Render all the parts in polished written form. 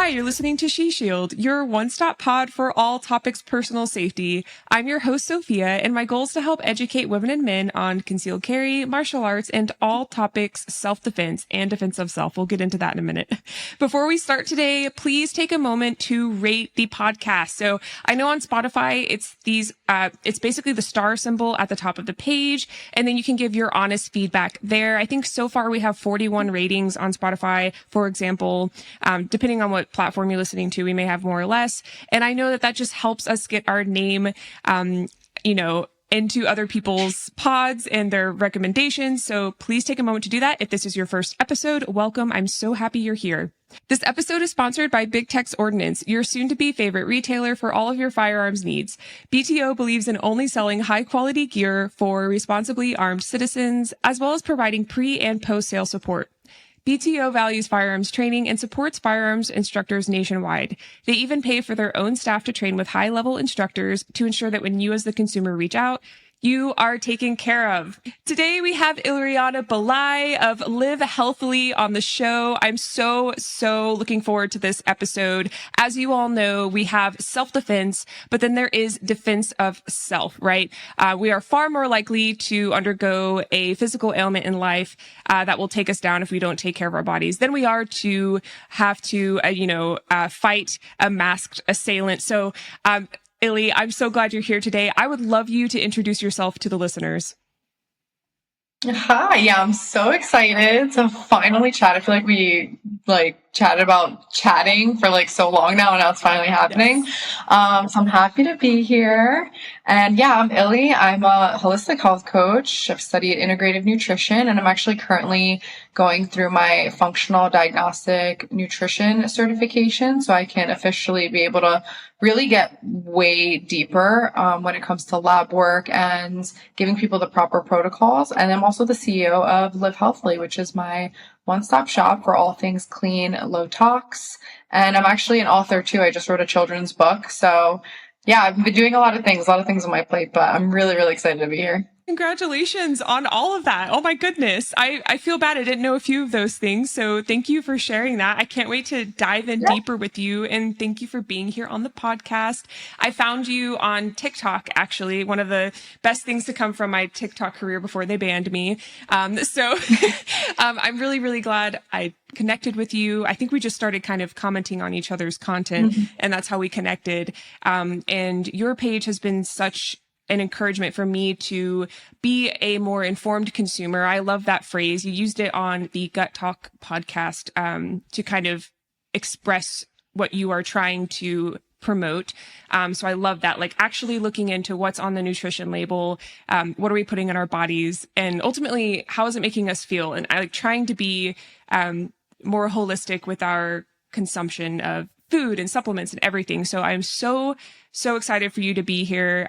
Hi, you're listening to She Shield, your one-stop pod for all topics personal safety. I'm your host, Sophia, and my goal is to help educate women and men on concealed carry, martial arts, and all topics self-defense and defense of self. We'll get into that in a minute. Before we start today, please take a moment to rate the podcast. So I know on Spotify, it's basically the star symbol at the top of the page, and then you can give your honest feedback there. I think so far we have 41 ratings on Spotify, for example. Depending on what platform you're listening to, we may have more or less. And I know that just helps us get our name, into other people's pods and their recommendations. So please take a moment to do that. If this is your first episode, welcome. I'm so happy you're here. This episode is sponsored by Big Tex Ordnance, your soon-to-be favorite retailer for all of your firearms needs. BTO believes in only selling high-quality gear for responsibly armed citizens, as well as providing pre- and post-sale support. BTO values firearms training and supports firearms instructors nationwide. They even pay for their own staff to train with high-level instructors to ensure that when you as the consumer reach out, you are taken care of. Today we have Ilriana Balaj of Live Healthillie on the show. I'm so looking forward to this episode. As you all know, we have self-defense, but then there is defense of self, right? We are far more likely to undergo a physical ailment in life that will take us down if we don't take care of our bodies than we are to have to, fight a masked assailant. So, Illy, I'm so glad you're here today. I would love you to introduce yourself to the listeners. Hi, yeah, I'm so excited to finally chat. I feel like we chatted about chatting for so long now it's finally happening. Yes. So I'm happy to be here. And yeah, I'm Illy. I'm a holistic health coach. I've studied integrative nutrition, and I'm actually currently going through my functional diagnostic nutrition certification, so I can officially be able to really get way deeper when it comes to lab work and giving people the proper protocols. And I'm also the CEO of Live Healthillie, which is my one-stop shop for all things clean, low tox. And I'm actually an author too. I just wrote a children's book. So yeah, I've been doing a lot of things on my plate, but I'm really, really excited to be here. Congratulations on all of that. Oh my goodness. I feel bad. I didn't know a few of those things. So thank you for sharing that. I can't wait to dive in deeper with you. And thank you for being here on the podcast. I found you on TikTok, actually, one of the best things to come from my TikTok career before they banned me. I'm really, really glad I connected with you. I think we just started kind of commenting on each other's content, and that's how we connected. And your page has been such an encouragement for me to be a more informed consumer. I love that phrase. You used it on the Gut Talk podcast to kind of express what you are trying to promote. So I love that, actually looking into what's on the nutrition label, what are we putting in our bodies, and ultimately, how is it making us feel? And I trying to be more holistic with our consumption of food and supplements and everything. So I'm so excited for you to be here.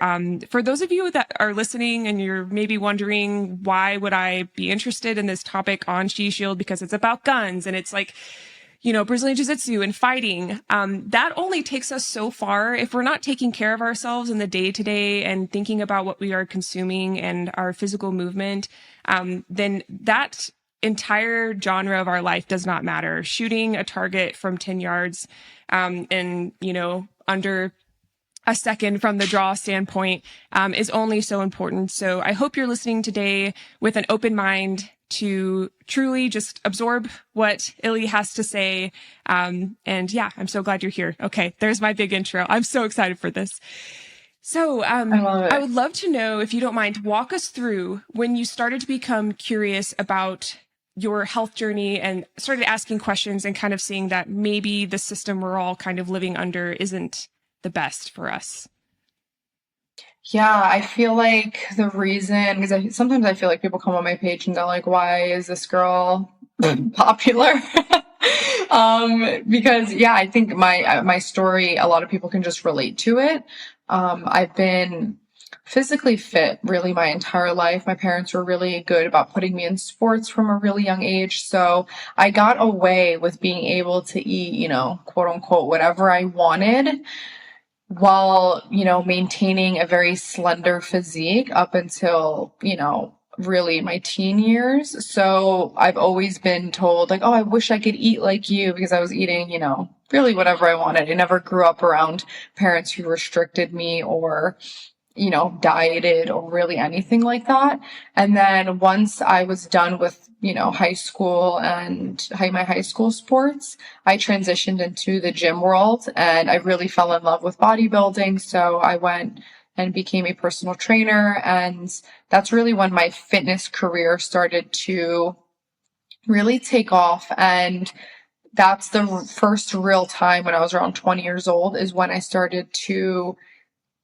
For those of you that are listening and you're maybe wondering, why would I be interested in this topic on She Shield? Because it's about guns and it's Brazilian Jiu-Jitsu and fighting. That only takes us so far. If we're not taking care of ourselves in the day to day and thinking about what we are consuming and our physical movement, then that entire genre of our life does not matter. Shooting a target from 10 yards, under a second from the draw standpoint, is only so important. So I hope you're listening today with an open mind to truly just absorb what Illy has to say. And yeah, I'm so glad you're here. Okay, there's my big intro. I'm so excited for this. So I would love to know, if you don't mind, walk us through when you started to become curious about your health journey and started asking questions and kind of seeing that maybe the system we're all kind of living under isn't the best for us. Yeah, I feel like the reason, because sometimes I feel like people come on my page and they're like, why is this girl popular? Because yeah, I think my story, a lot of people can just relate to it. I've been physically fit really my entire life. My parents were really good about putting me in sports from a really young age. So I got away with being able to eat, quote unquote, whatever I wanted, while, maintaining a very slender physique up until, really my teen years. So I've always been told like, oh, I wish I could eat like you, because I was eating, really whatever I wanted. I never grew up around parents who restricted me or dieted or really anything like that. And then once I was done with, high school and my high school sports, I transitioned into the gym world and I really fell in love with bodybuilding. So I went and became a personal trainer. And that's really when my fitness career started to really take off. And that's the first real time, when I was around 20 years old, is when I started to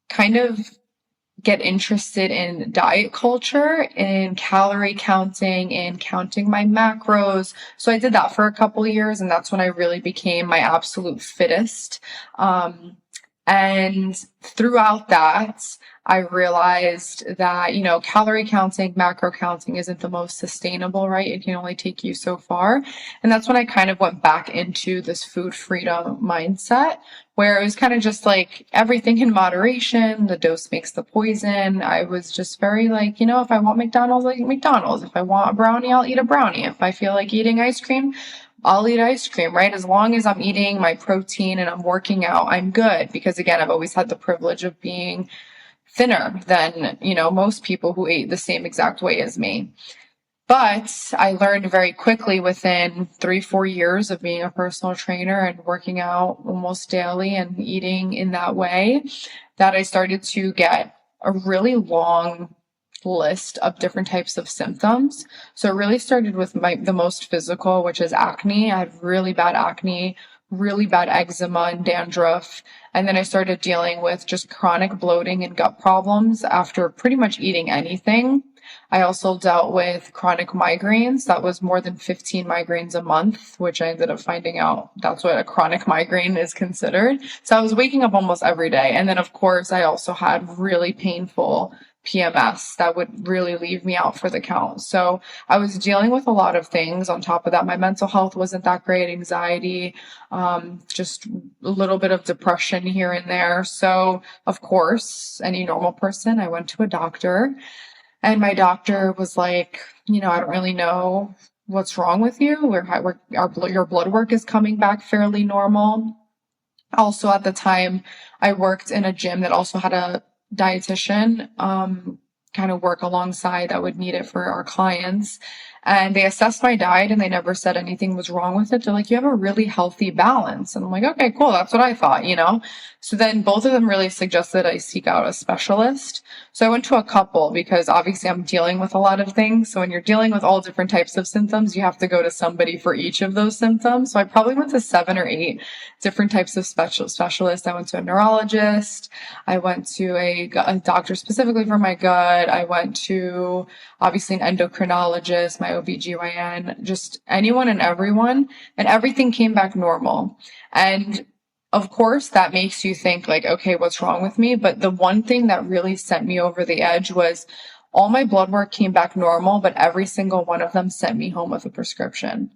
kind of get interested in diet culture, in calorie counting, and counting my macros. So I did that for a couple of years, and that's when I really became my absolute fittest. And throughout that, I realized that, calorie counting, macro counting isn't the most sustainable, right? It can only take you so far. And that's when I kind of went back into this food freedom mindset, where it was kind of just like everything in moderation. The dose makes the poison. I was just very like, if I want McDonald's, I'll eat McDonald's. If I want a brownie, I'll eat a brownie. If I feel like eating ice cream, I'll eat ice cream, right? As long as I'm eating my protein and I'm working out, I'm good. Because again, I've always had the privilege of being thinner than, most people who ate the same exact way as me. But I learned very quickly within 3-4 years of being a personal trainer and working out almost daily and eating in that way, that I started to get a really long list of different types of symptoms. So it really started with the most physical, which is acne. I had really bad acne, really bad eczema and dandruff. And then I started dealing with just chronic bloating and gut problems after pretty much eating anything. I also dealt with chronic migraines. That was more than 15 migraines a month, which I ended up finding out that's what a chronic migraine is considered. So I was waking up almost every day. And then, of course, I also had really painful PMS that would really leave me out for the count. So I was dealing with a lot of things. On top of that, my mental health wasn't that great, anxiety, just a little bit of depression here and there. So of course, any normal person, I went to a doctor, and my doctor was like, I don't really know what's wrong with you. Your blood work is coming back fairly normal. Also at the time, I worked in a gym that also had a dietitian kind of work alongside that would need it for our clients. And they assessed my diet and they never said anything was wrong with it. They're like, you have a really healthy balance. And I'm like, okay, cool. That's what I thought, So then both of them really suggested I seek out a specialist. So I went to a couple because obviously I'm dealing with a lot of things. So when you're dealing with all different types of symptoms, you have to go to somebody for each of those symptoms. So I probably went to 7 or 8 different types of specialists. I went to a neurologist. I went to a doctor specifically for my gut. I went to obviously an endocrinologist, my OBGYN, just anyone and everyone, and everything came back normal. And of course, that makes you think like, okay, what's wrong with me? But the one thing that really sent me over the edge was all my blood work came back normal, but every single one of them sent me home with a prescription.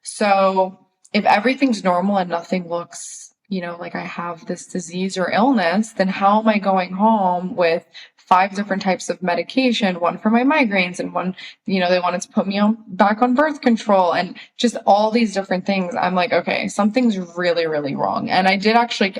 So if everything's normal and nothing looks, like I have this disease or illness, then how am I going home with 5 different types of medication, one for my migraines and one, they wanted to put me back on birth control and just all these different things. I'm like, okay, something's really, really wrong. And I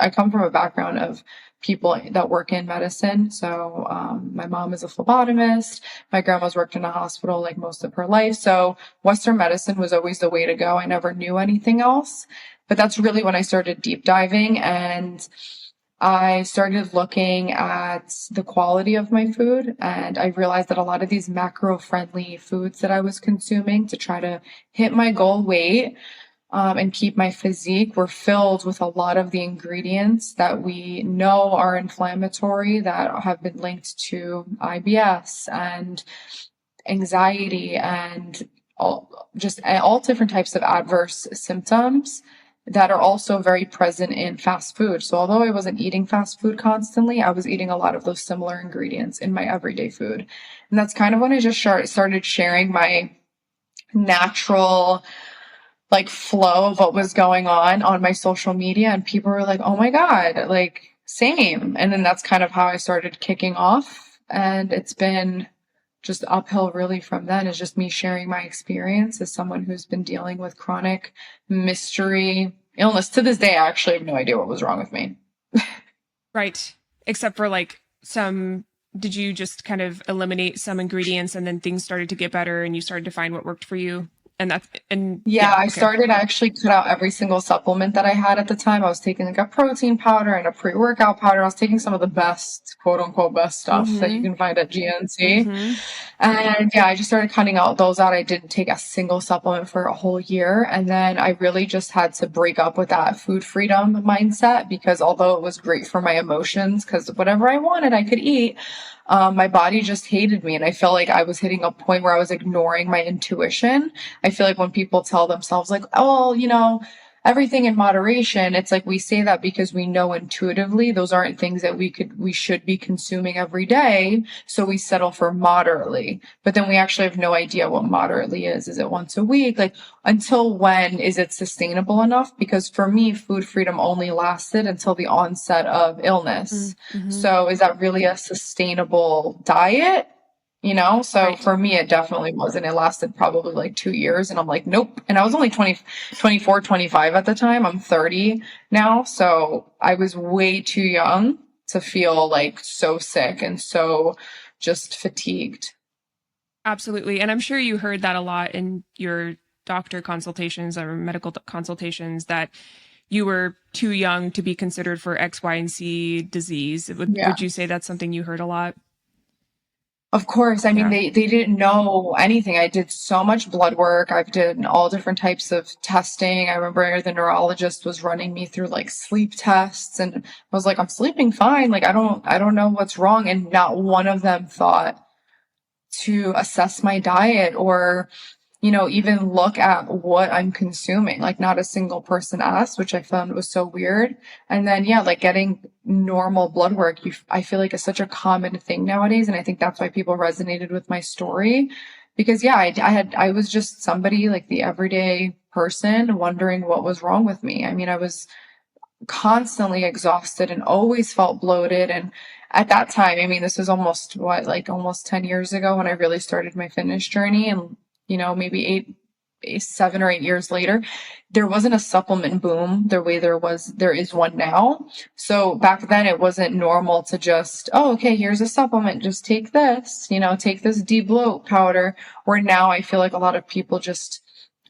come from a background of people that work in medicine. So, my mom is a phlebotomist. My grandma's worked in a hospital like most of her life. So Western medicine was always the way to go. I never knew anything else, but that's really when I started deep diving, and I started looking at the quality of my food, and I realized that a lot of these macro-friendly foods that I was consuming to try to hit my goal weight and keep my physique were filled with a lot of the ingredients that we know are inflammatory, that have been linked to IBS and anxiety and all different types of adverse symptoms that are also very present in fast food. So although I wasn't eating fast food constantly, I was eating a lot of those similar ingredients in my everyday food. And that's kind of when I just started sharing my natural flow of what was going on my social media, and people were like, oh my God, same. And then that's kind of how I started kicking off. And it's been just uphill really from then is just me sharing my experience as someone who's been dealing with chronic mystery illness. To this day, I actually have no idea what was wrong with me. Right. Except for like did you just kind of eliminate some ingredients and then things started to get better and you started to find what worked for you? Yeah, Yeah, I okay. started actually cut out every single supplement that I had at the time. I was taking like a protein powder and a pre-workout powder. I was taking some of the best, quote unquote, best stuff that you Mm-hmm. can find at GNC. Mm-hmm. And yeah, I just started cutting out those out. I didn't take a single supplement for a whole year. And then I really just had to break up with that food freedom mindset because although it was great for my emotions, because whatever I wanted, I could eat, my body just hated me. And I felt like I was hitting a point where I was ignoring my intuition. I feel like when people tell themselves like, oh, everything in moderation, it's like we say that because we know intuitively those aren't things that we should be consuming every day. So we settle for moderately, but then we actually have no idea what moderately is. Is it once a week? Like until when is it sustainable enough? Because for me, food freedom only lasted until the onset of illness. Mm-hmm. So is that really a sustainable diet? So Right. for me, it definitely wasn't. It lasted probably like 2 years and I'm like, nope. And I was only 24, 25 at the time. I'm 30 now. So I was way too young to feel like so sick and so just fatigued. Absolutely. And I'm sure you heard that a lot in your doctor consultations or medical consultations that you were too young to be considered for X, Y, and Z disease. Yeah. Would you say that's something you heard a lot? Of course. I mean, Yeah. they didn't know anything. I did so much blood work. I've did all different types of testing. I remember the neurologist was running me through like sleep tests and I was like, I'm sleeping fine. Like, I don't know what's wrong. And not one of them thought to assess my diet or even look at what I'm consuming. Like not a single person asked, which I found was so weird. And then, yeah, like getting normal blood work, I feel like is such a common thing nowadays. And I think that's why people resonated with my story because yeah, I was just somebody like the everyday person wondering what was wrong with me. I mean, I was constantly exhausted and always felt bloated. And at that time, I mean, this was almost 10 years ago when I really started my fitness journey. And, maybe 7 or 8 years later, there wasn't a supplement boom the way there is one now. So back then it wasn't normal to just, oh, okay, here's a supplement. Just take this, take this de-bloat powder. Where now I feel like a lot of people just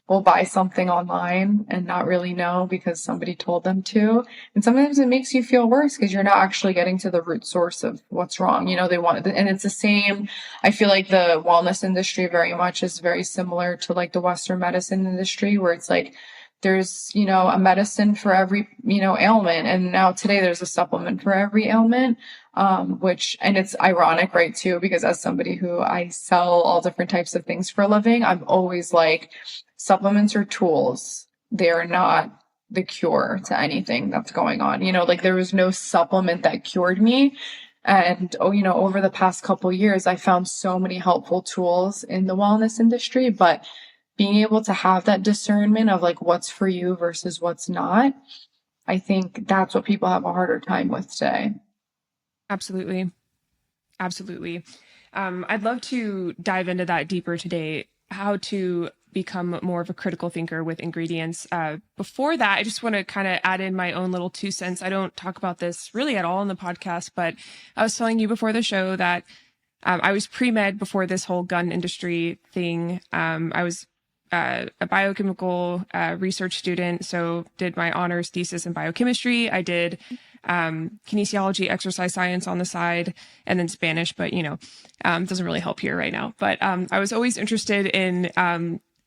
will buy something online and not really know because somebody told them to. And sometimes it makes you feel worse because you're not actually getting to the root source of what's wrong. They want, and it's the same. I feel like the wellness industry very much is very similar to like the Western medicine industry where it's like, there's, a medicine for every, ailment. And now today there's a supplement for every ailment. And it's ironic, right, too, because as somebody who I sell all different types of things for a living, I'm always like, supplements are tools. They are not the cure to anything that's going on. Like there was no supplement that cured me. And, over the past couple years, I found so many helpful tools in the wellness industry, but being able to have that discernment of like what's for you versus what's not, I think that's what people have a harder time with today. Absolutely. Absolutely. I'd love to dive into that deeper today, how to become more of a critical thinker with ingredients. Before that, I just want to kind of add in my own little 2 cents. I don't talk about this really at all in the podcast, but I was telling you before the show that I was pre-med before this whole gun industry thing. I was a biochemical research student, so did my honors thesis in biochemistry. I did kinesiology, exercise science on the side, and then Spanish, but doesn't really help here right now. But I was always interested in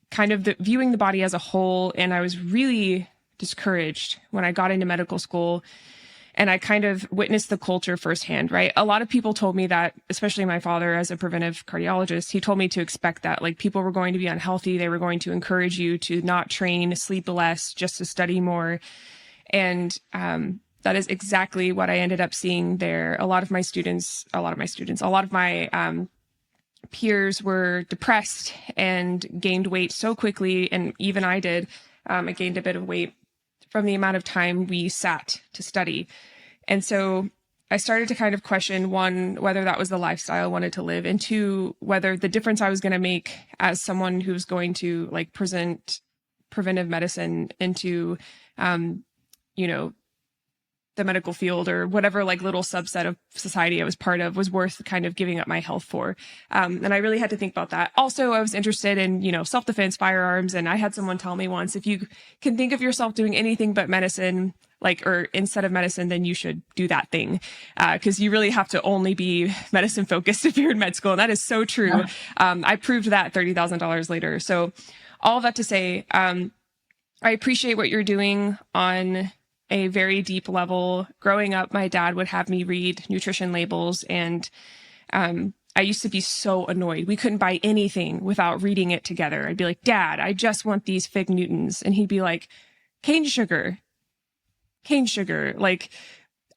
kind of viewing the body as a whole, and I was really discouraged when I got into medical school. And I kind of witnessed the culture firsthand, right? A lot of people told me that, especially my father as a preventive cardiologist, he told me to expect that. Like people were going to be unhealthy. They were going to encourage you to not train, sleep less, just to study more. And that is exactly what I ended up seeing there. A lot of my peers were depressed and gained weight so quickly. And even I did. I gained a bit of weight from the amount of time we sat to study. And so I started to kind of question, one, whether that was the lifestyle I wanted to live, and two, whether the difference I was going to make as someone who's going to like present preventive medicine into, you know, the medical field or whatever like little subset of society I was part of was worth kind of giving up my health for. And I really had to think about that. Also, I was interested in, you know, self-defense, firearms. And I had someone tell me once, if you can think of yourself doing anything but medicine, like, or instead of medicine, then you should do that thing. Cause you really have to only be medicine focused if you're in med school. And that is so true. Yeah. I proved that $30,000 later. So all of that to say, I appreciate what you're doing on a very deep level. Growing up, my dad would have me read nutrition labels, and I used to be so annoyed. We couldn't buy anything without reading it together. I'd be like, Dad, I just want these fig Newtons. And he'd be like, cane sugar, like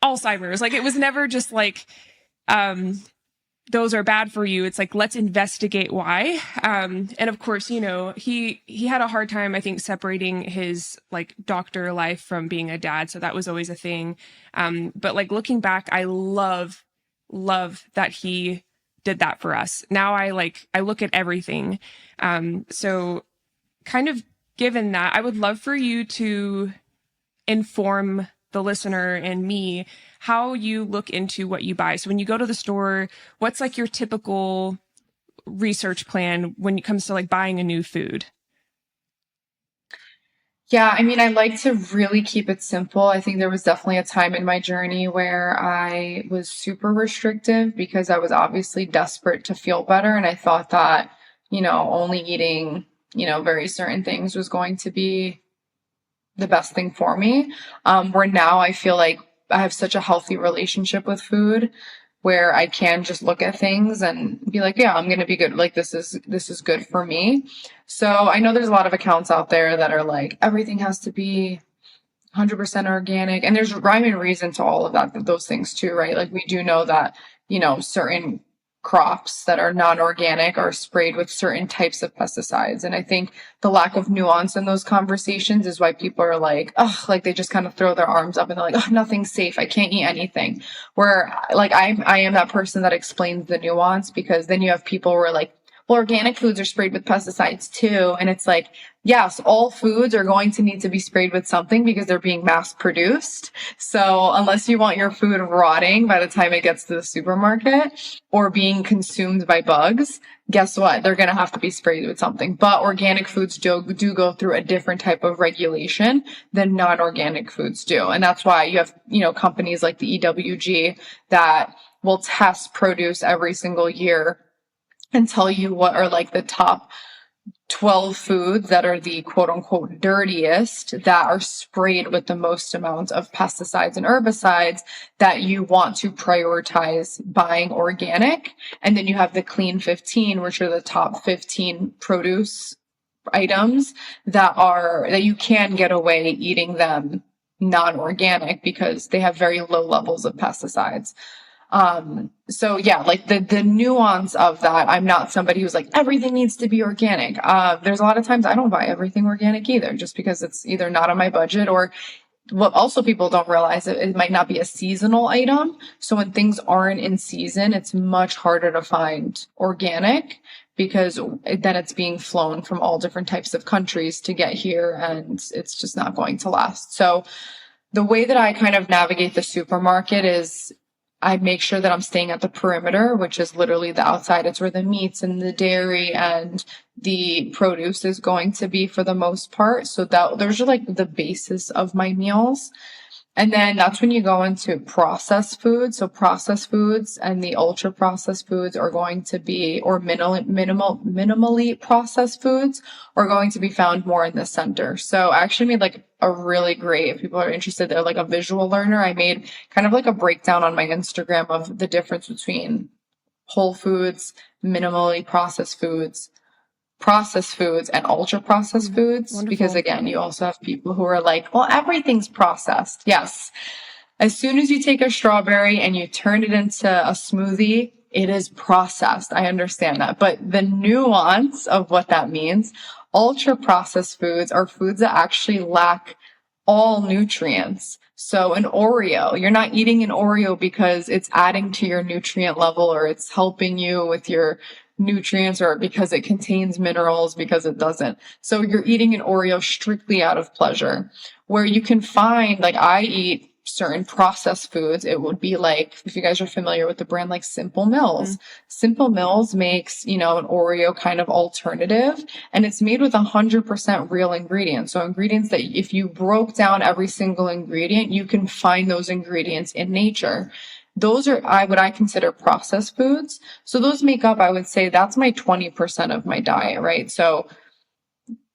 Alzheimer's. Like, it was never just like, those are bad for you. It's like, let's investigate why. And of course, you know, he had a hard time, I think, separating his like doctor life from being a dad. So that was always a thing. But like looking back, I love that he did that for us. Now I look at everything. So kind of given that, I would love for you to inform the listener and me how you look into what you buy. So when you go to the store, what's like your typical research plan when it comes to like buying a new food? Yeah, I mean, I like to really keep it simple. I think there was definitely a time in my journey where I was super restrictive because I was obviously desperate to feel better. And I thought that, you know, only eating, you know, very certain things was going to be the best thing for me. Where now I feel like I have such a healthy relationship with food where I can just look at things and be like, yeah, I'm going to be good. Like, this is good for me. So I know there's a lot of accounts out there that are like, everything has to be 100% organic. And there's rhyme and reason to all of that, those things too, right? Like, we do know that, you know, certain crops that are non-organic are sprayed with certain types of pesticides. And I think the lack of nuance in those conversations is why people are like, oh, like they just kind of throw their arms up and they're like, oh, nothing's safe. I can't eat anything. Where like I am that person that explains the nuance, because then you have people who are like, well, organic foods are sprayed with pesticides too. And it's like, yes, all foods are going to need to be sprayed with something because they're being mass produced. So unless you want your food rotting by the time it gets to the supermarket or being consumed by bugs, guess what? They're going to have to be sprayed with something. But organic foods do go through a different type of regulation than non-organic foods do. And that's why you have, you know, companies like the EWG that will test produce every single year and tell you what are like the top 12 foods that are the quote unquote dirtiest, that are sprayed with the most amount of pesticides and herbicides, that you want to prioritize buying organic. And then you have the clean 15, which are the top 15 produce items that you can get away eating them non-organic because they have very low levels of pesticides. So yeah, like the nuance of that, I'm not somebody who's like, everything needs to be organic. There's a lot of times I don't buy everything organic either, just because it's either not on my budget, or what also people don't realize, it might not be a seasonal item. So when things aren't in season, it's much harder to find organic because then it's being flown from all different types of countries to get here, and it's just not going to last. So the way that I kind of navigate the supermarket is I make sure that I'm staying at the perimeter, which is literally the outside. It's where the meats and the dairy and the produce is going to be for the most part. So that those are like the basis of my meals. And then that's when you go into processed foods. So processed foods and the ultra processed foods are going to be, or minimally processed foods are going to be found more in the center. So I actually made like a really great, if people are interested, they're like a visual learner. I made kind of like a breakdown on my Instagram of the difference between whole foods, minimally processed foods, and ultra processed foods. Wonderful. Because again, you also have people who are like, well, everything's processed. Yes. As soon as you take a strawberry and you turn it into a smoothie, it is processed. I understand that. But the nuance of what that means, ultra processed foods are foods that actually lack all nutrients. So an Oreo, you're not eating an Oreo because it's adding to your nutrient level or it's helping you with your nutrients or because it contains minerals, because it doesn't. So you're eating an Oreo strictly out of pleasure. Where you can find, like I eat certain processed foods, it would be like, if you guys are familiar with the brand like Simple Mills. Simple Mills makes, an Oreo kind of alternative, and it's made with 100% real ingredients. So ingredients that if you broke down every single ingredient, you can find those ingredients in nature. Those are what I consider processed foods. So those make up, I would say that's my 20% of my diet, right? So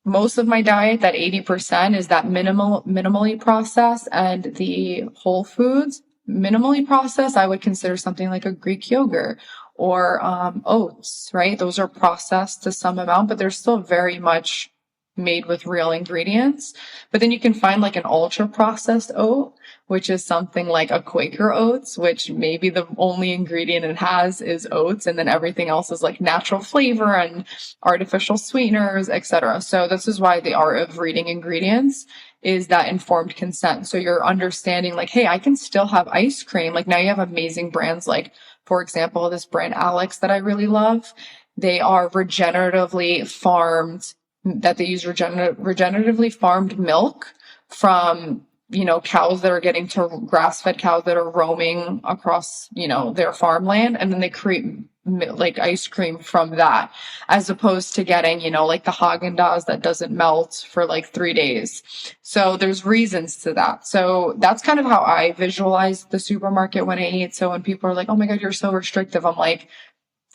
most of my diet, that 80%, is that minimally processed, and the whole foods. Minimally processed, I would consider something like a Greek yogurt or oats, right? Those are processed to some amount, but they're still very much made with real ingredients. But then you can find like an ultra processed oat, which is something like a Quaker oats, which maybe the only ingredient it has is oats, and then everything else is like natural flavor and artificial sweeteners, etc. So this is why the art of reading ingredients is that informed consent. So you're understanding like, hey, I can still have ice cream. Like now you have amazing brands like, for example, this brand Alex that I really love. They are regeneratively farmed, that they use regeneratively farmed milk from, cows that are getting to grass-fed cows that are roaming across, their farmland. And then they create like ice cream from that, as opposed to getting, like the Haagen-Dazs that doesn't melt for like 3 days. So there's reasons to that. So that's kind of how I visualize the supermarket when I eat. So when people are like, oh my God, you're so restrictive, I'm like,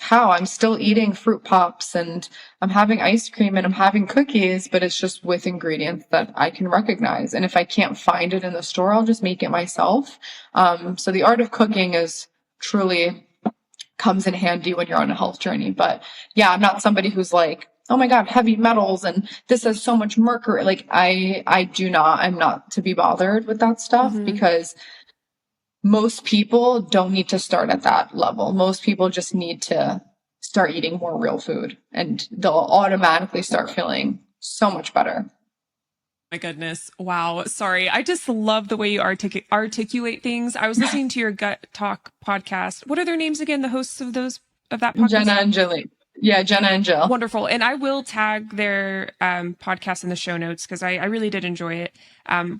how? I'm still eating fruit pops and I'm having ice cream and I'm having cookies, but it's just with ingredients that I can recognize. And if I can't find it in the store, I'll just make it myself. So the art of cooking is truly comes in handy when you're on a health journey. But yeah, I'm not somebody who's like, oh my God, heavy metals and this has so much mercury. Like I'm not to be bothered with that stuff because most people don't need to start at that level. Most people just need to start eating more real food and they'll automatically start feeling so much better. My goodness. Wow. Sorry. I just love the way you articulate things. I was listening to your Gut Talk podcast. What are their names again? The hosts of that podcast? Jenna and Jilly. Yeah, Jenna and Jill. Wonderful. And I will tag their podcast in the show notes because I really did enjoy it.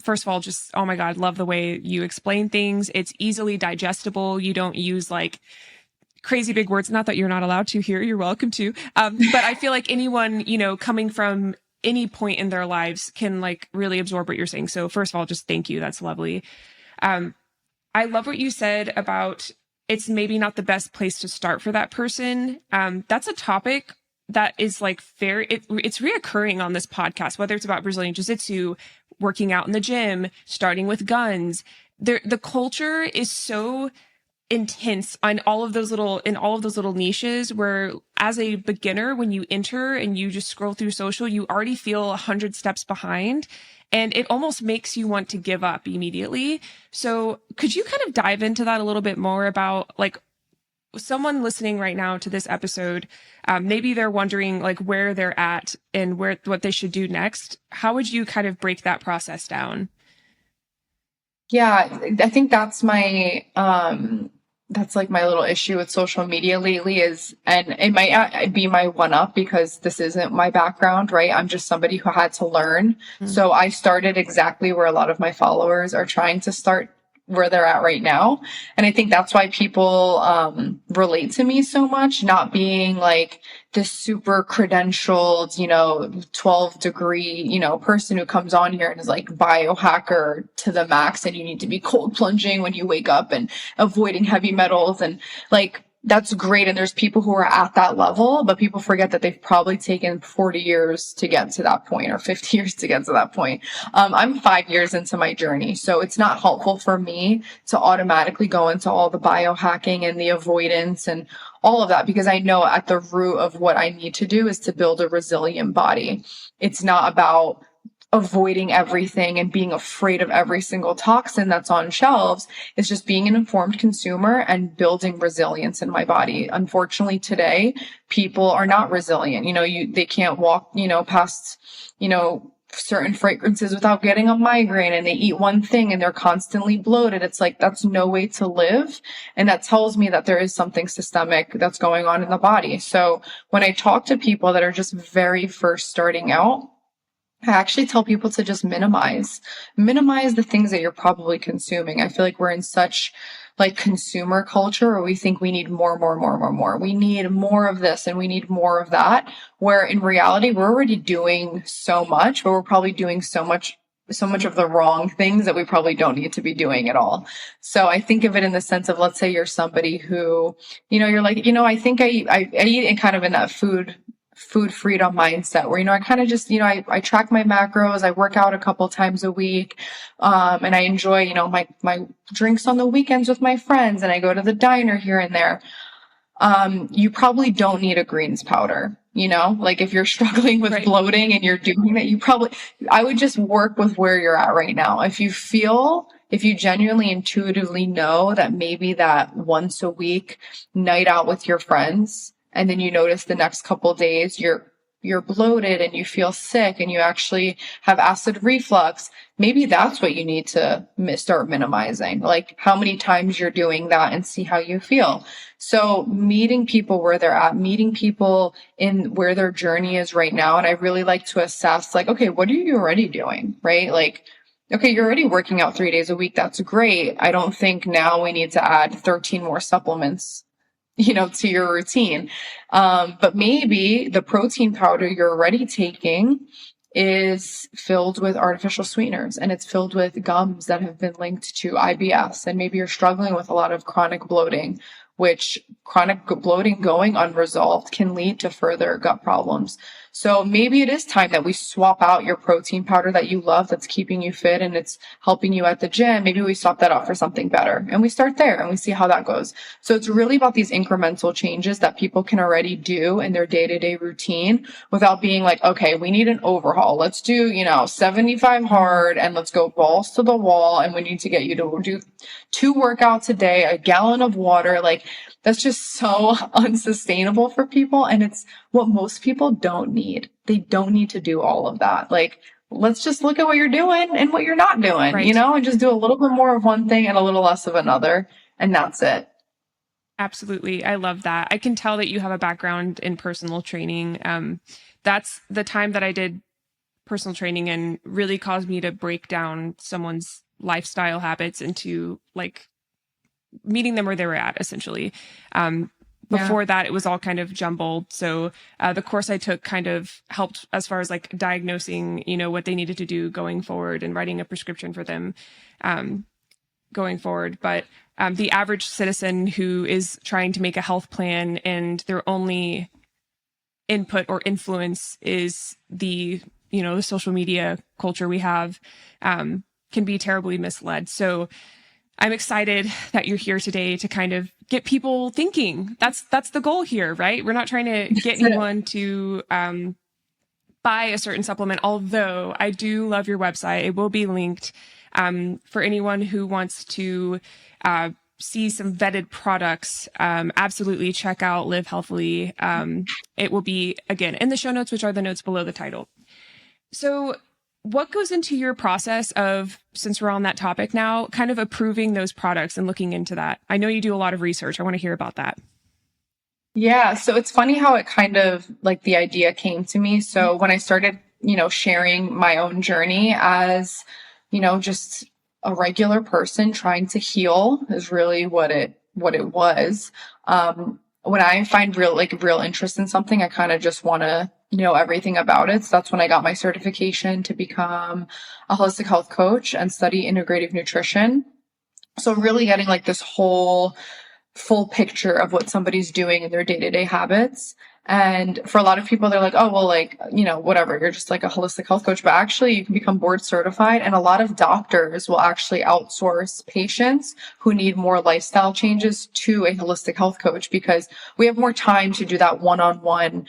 First of all, just, oh my God, love the way you explain things. It's easily digestible. You don't use like crazy big words. Not that you're not allowed to here. You're welcome to. But I feel like anyone, coming from any point in their lives can like really absorb what you're saying. So first of all, just thank you. That's lovely. I love what you said about it's maybe not the best place to start for that person. That's a topic that is like it's reoccurring on this podcast, whether it's about Brazilian Jiu-Jitsu, working out in the gym, starting with guns. The culture is so intense in all of those little niches where as a beginner, when you enter and you just scroll through social, you already feel 100 steps behind. And it almost makes you want to give up immediately. So could you kind of dive into that a little bit more about like someone listening right now to this episode? Maybe they're wondering like where they're at and what they should do next. How would you kind of break that process down? Yeah, I think that's like my little issue with social media lately and it might be my one up because this isn't my background, right? I'm just somebody who had to learn. So I started exactly where a lot of my followers are trying to start, where they're at right now. And I think that's why people relate to me so much, not being like this super credentialed, 12-degree, person who comes on here and is like biohacker to the max and you need to be cold plunging when you wake up and avoiding heavy metals and like that's great. And there's people who are at that level, but people forget that they've probably taken 40 years to get to that point or 50 years to get to that point. I'm 5 years into my journey. So it's not helpful for me to automatically go into all the biohacking and the avoidance and all of that, because I know at the root of what I need to do is to build a resilient body. It's not about avoiding everything and being afraid of every single toxin that's on shelves. It's just being an informed consumer and building resilience in my body. Unfortunately, today, people are not resilient. They can't walk, past, certain fragrances without getting a migraine, and they eat one thing and they're constantly bloated. It's like, that's no way to live. And that tells me that there is something systemic that's going on in the body. So when I talk to people that are just very first starting out, I actually tell people to just minimize the things that you're probably consuming. I feel like we're in such like consumer culture where we think we need more. We need more of this and we need more of that. Where in reality, we're already doing so much, but we're probably doing so much of the wrong things that we probably don't need to be doing at all. So I think of it in the sense of, let's say you're somebody who, you're like, I think I eat in kind of in that food freedom mindset where, I kind of just, I track my macros, I work out a couple times a week. And I enjoy, my drinks on the weekends with my friends, and I go to the diner here and there. You probably don't need a greens powder, like if you're struggling with bloating and you're doing that, I would just work with where you're at right now. If you genuinely intuitively know that maybe that once a week night out with your friends, and then you notice the next couple of days you're bloated and you feel sick and you actually have acid reflux, maybe that's what you need to start minimizing, like how many times you're doing that, and see how you feel. So meeting people where they're at, meeting people in where their journey is right now. And I really like to assess, like, okay, what are you already doing, right? Like, okay, you're already working out 3 days a week. That's great. I don't think now we need to add 13 more supplements to your routine. But maybe the protein powder you're already taking is filled with artificial sweeteners, and it's filled with gums that have been linked to IBS. And maybe you're struggling with a lot of chronic bloating, which chronic bloating going unresolved can lead to further gut problems. So maybe it is time that we swap out your protein powder that you love, that's keeping you fit and it's helping you at the gym. Maybe we swap that out for something better, and we start there and we see how that goes. So it's really about these incremental changes that people can already do in their day-to-day routine without being like, okay, we need an overhaul. Let's do, 75 hard and let's go balls to the wall. And we need to get you to do 2 workouts a day, a gallon of water. Like, that's just so unsustainable for people. And it's what most people don't need. They don't need to do all of that. Like, let's just look at what you're doing and what you're not doing, and just do a little bit more of one thing and a little less of another. And that's it. Absolutely. I love that. I can tell that you have a background in personal training. That's the time that I did personal training and really caused me to break down someone's lifestyle habits into like meeting them where they were at, essentially. Before that, it was all kind of jumbled. So the course I took kind of helped as far as like diagnosing, what they needed to do going forward and writing a prescription for them going forward. But the average citizen who is trying to make a health plan and their only input or influence is the social media culture we have, can be terribly misled. So I'm excited that you're here today to kind of get people thinking. That's the goal here, right? We're not trying to get anyone to buy a certain supplement, although I do love your website. It will be linked for anyone who wants to see some vetted products. Absolutely check out Live Healthily. It will be, again, in the show notes, which are the notes below the title. So what goes into your process of, since we're on that topic now, kind of approving those products and looking into that? I know you do a lot of research. I want to hear about that. Yeah. So it's funny how it kind of like the idea came to me. So when I started, sharing my own journey as, just a regular person trying to heal is really what it was. When I find real interest in something, I kind of just want to know everything about it. So that's when I got my certification to become a holistic health coach and study integrative nutrition. So really getting like this whole full picture of what somebody's doing in their day-to-day habits. And for a lot of people, they're like, oh, well, like, whatever, you're just like a holistic health coach. But actually you can become board certified. And a lot of doctors will actually outsource patients who need more lifestyle changes to a holistic health coach, because we have more time to do that one-on-one.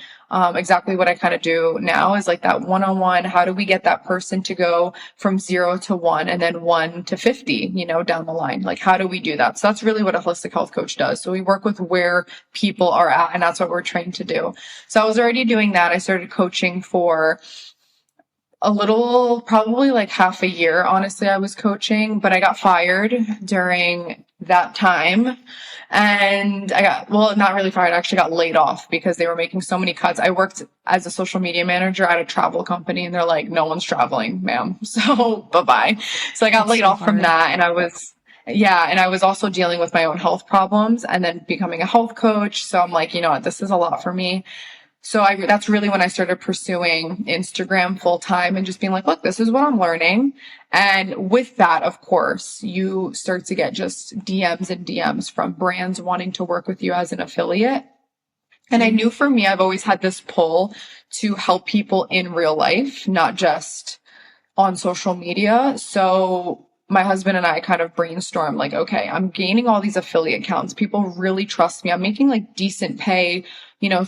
Exactly what I kind of do now is like that one-on-one. How do we get that person to go from 0 to 1 and then 1 to 50, down the line? Like, how do we do that? So that's really what a holistic health coach does. So we work with where people are at, and that's what we're trained to do. So I was already doing that. I started coaching for a little, probably like half a year, honestly, I was coaching, but I got fired during that time. And well, not really fired, I actually got laid off because they were making so many cuts. I worked as a social media manager at a travel company, and they're like, no one's traveling, ma'am. So bye-bye. So I got That's laid so off from hard. that. And I was also dealing with my own health problems and then becoming a health coach. So I'm like, you know what, this is a lot for me. So that's really when I started pursuing Instagram full time and just being like, look, this is what I'm learning. And with that, of course, you start to get just DMs and DMs from brands wanting to work with you as an affiliate. And I knew for me, I've always had this pull to help people in real life, not just on social media. So my husband and I kind of brainstormed like, okay, I'm gaining all these affiliate accounts. People really trust me. I'm making like decent pay,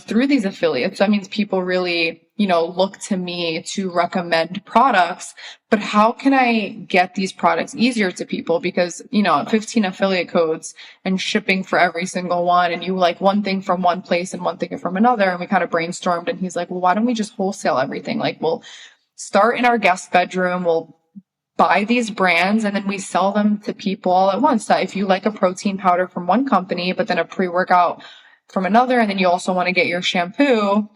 through these affiliates. That means people really, look to me to recommend products. But how can I get these products easier to people? Because, 15 affiliate codes and shipping for every single one, and you like one thing from one place and one thing from another. And we kind of brainstormed, and he's like, well, why don't we just wholesale everything? Like, we'll start in our guest bedroom. We'll buy these brands and then we sell them to people all at once. That if you like a protein powder from one company, but then a pre-workout from another, and then you also want to get your shampoo,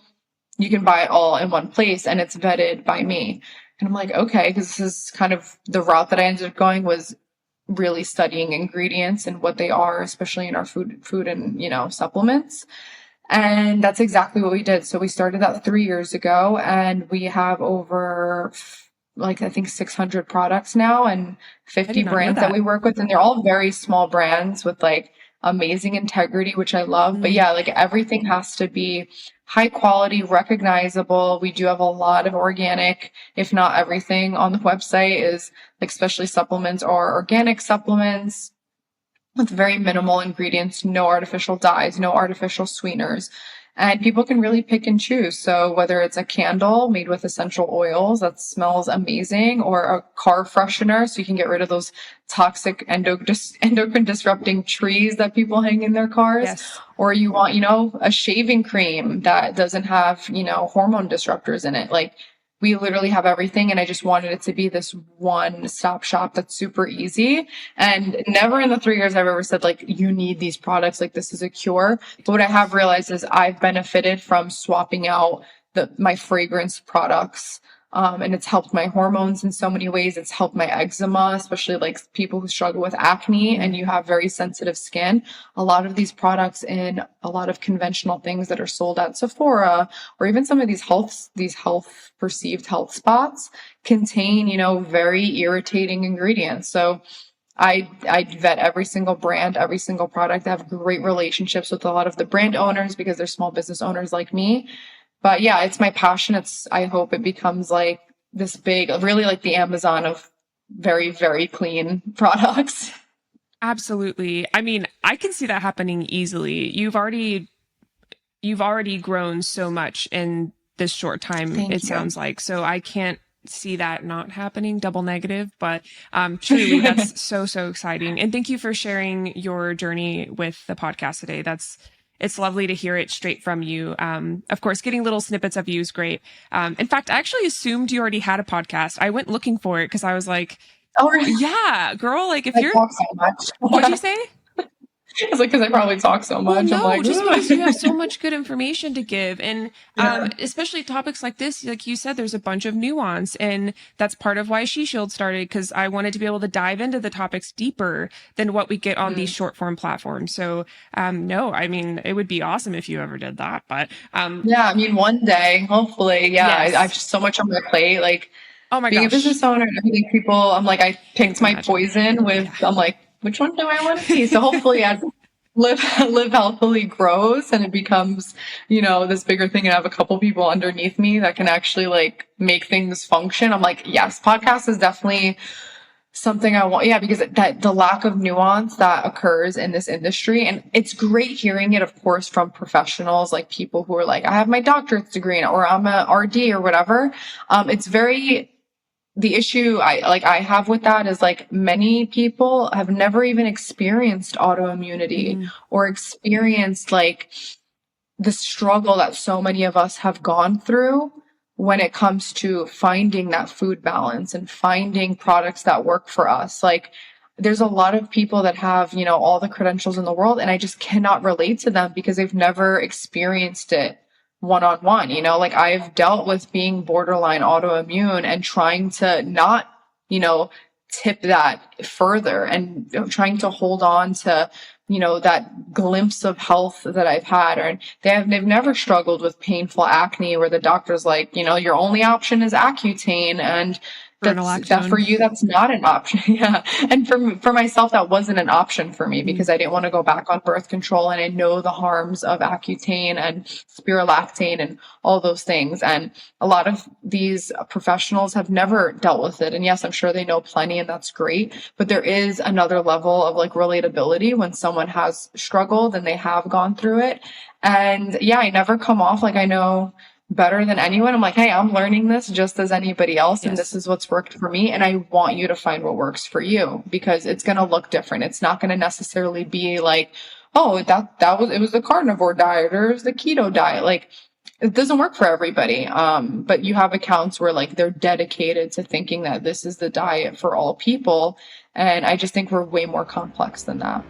you can buy it all in one place and it's vetted by me. And I'm like, okay, because this is kind of the route that I ended up going, was really studying ingredients and what they are, especially in our food and, supplements. And that's exactly what we did. So we started that 3 years ago, and we have over I think 600 products now and I 50 did not know brands that that. we work with. And they're all very small brands with like amazing integrity, which I love. But yeah, like everything has to be high quality, recognizable. We do have a lot of organic, if not everything on the website is like, especially supplements or organic supplements with very minimal ingredients, no artificial dyes, no artificial sweeteners. And people can really pick and choose. So whether it's a candle made with essential oils that smells amazing, or a car freshener so you can get rid of those toxic endocrine disrupting trees that people hang in their cars, Yes. or you want, a shaving cream that doesn't have, hormone disruptors in it. Like, we literally have everything, and I just wanted it to be this one-stop shop that's super easy. And never in the 3 years I've ever said, like, you need these products, like this is a cure. But what I have realized is I've benefited from swapping out my fragrance products. And it's helped my hormones in so many ways. It's helped my eczema, especially like people who struggle with acne and you have very sensitive skin. A lot of these products in a lot of conventional things that are sold at Sephora, or even some of these perceived health spots, contain, very irritating ingredients. So I vet every single brand, every single product. I have great relationships with a lot of the brand owners because they're small business owners like me. But yeah, it's my passion. I hope it becomes like this big, really like the Amazon of very, very clean products. Absolutely. I mean, I can see that happening easily. You've already grown so much in this short time, Thank it you. sounds like. So I can't see that not happening, double negative, but truly that's so exciting. And thank you for sharing your journey with the podcast today. It's lovely to hear it straight from you. Of course, getting little snippets of you is great. In fact, I actually assumed you already had a podcast. I went looking for it because I was like, Oh, really? yeah, girl, like if I you're, talk so much. what'd you say? It's like, because I probably talk so Well, much. I'm no, like, just because you have so much good information to give. And yeah. especially topics like this, like you said, there's a bunch of nuance. And that's part of why She Shield started, because I wanted to be able to dive into the topics deeper than what we get on these short form platforms. So, no, I mean, it would be awesome if you ever did that. But Yeah, I mean, one day, hopefully. Yeah, yes. I've just so much on my plate. Like, Oh my being a gosh. business owner and everything, I'm like, I picked my imagine. poison with, I'm like, which one do I want to see? So hopefully as live healthily grows and it becomes, this bigger thing, and I have a couple people underneath me that can actually like make things function. I'm like, yes, podcast is definitely something I want. Yeah, because that the lack of nuance that occurs in this industry, and it's great hearing it, of course, from professionals, like people who are like, I have my doctorate's degree or I'm a RD or whatever. The issue I have with that is like many people have never even experienced autoimmunity or experienced like the struggle that so many of us have gone through when it comes to finding that food balance and finding products that work for us. Like, there's a lot of people that have, you know, all the credentials in the world, and I just cannot relate to them because they've never experienced it one on one. You know, like, I've dealt with being borderline autoimmune and trying to not, you know, tip that further and trying to hold on to, you know, that glimpse of health that I've had. Or they've never struggled with painful acne where the doctor's like, you know, your only option is Accutane, and that for you, that's not an option. Yeah. And for myself, that wasn't an option for me because I didn't want to go back on birth control. And I know the harms of Accutane and spirulactane and all those things. And a lot of these professionals have never dealt with it. And yes, I'm sure they know plenty, and that's great. But there is another level of like relatability when someone has struggled and they have gone through it. And yeah, I never come off like I know better than anyone. I'm like, hey, I'm learning this just as anybody else. Yes. And this is what's worked for me. And I want you to find what works for you because it's going to look different. It's not going to necessarily be like, oh, it was the carnivore diet or it was the keto diet. Like, it doesn't work for everybody. But you have accounts where like they're dedicated to thinking that this is the diet for all people. And I just think we're way more complex than that.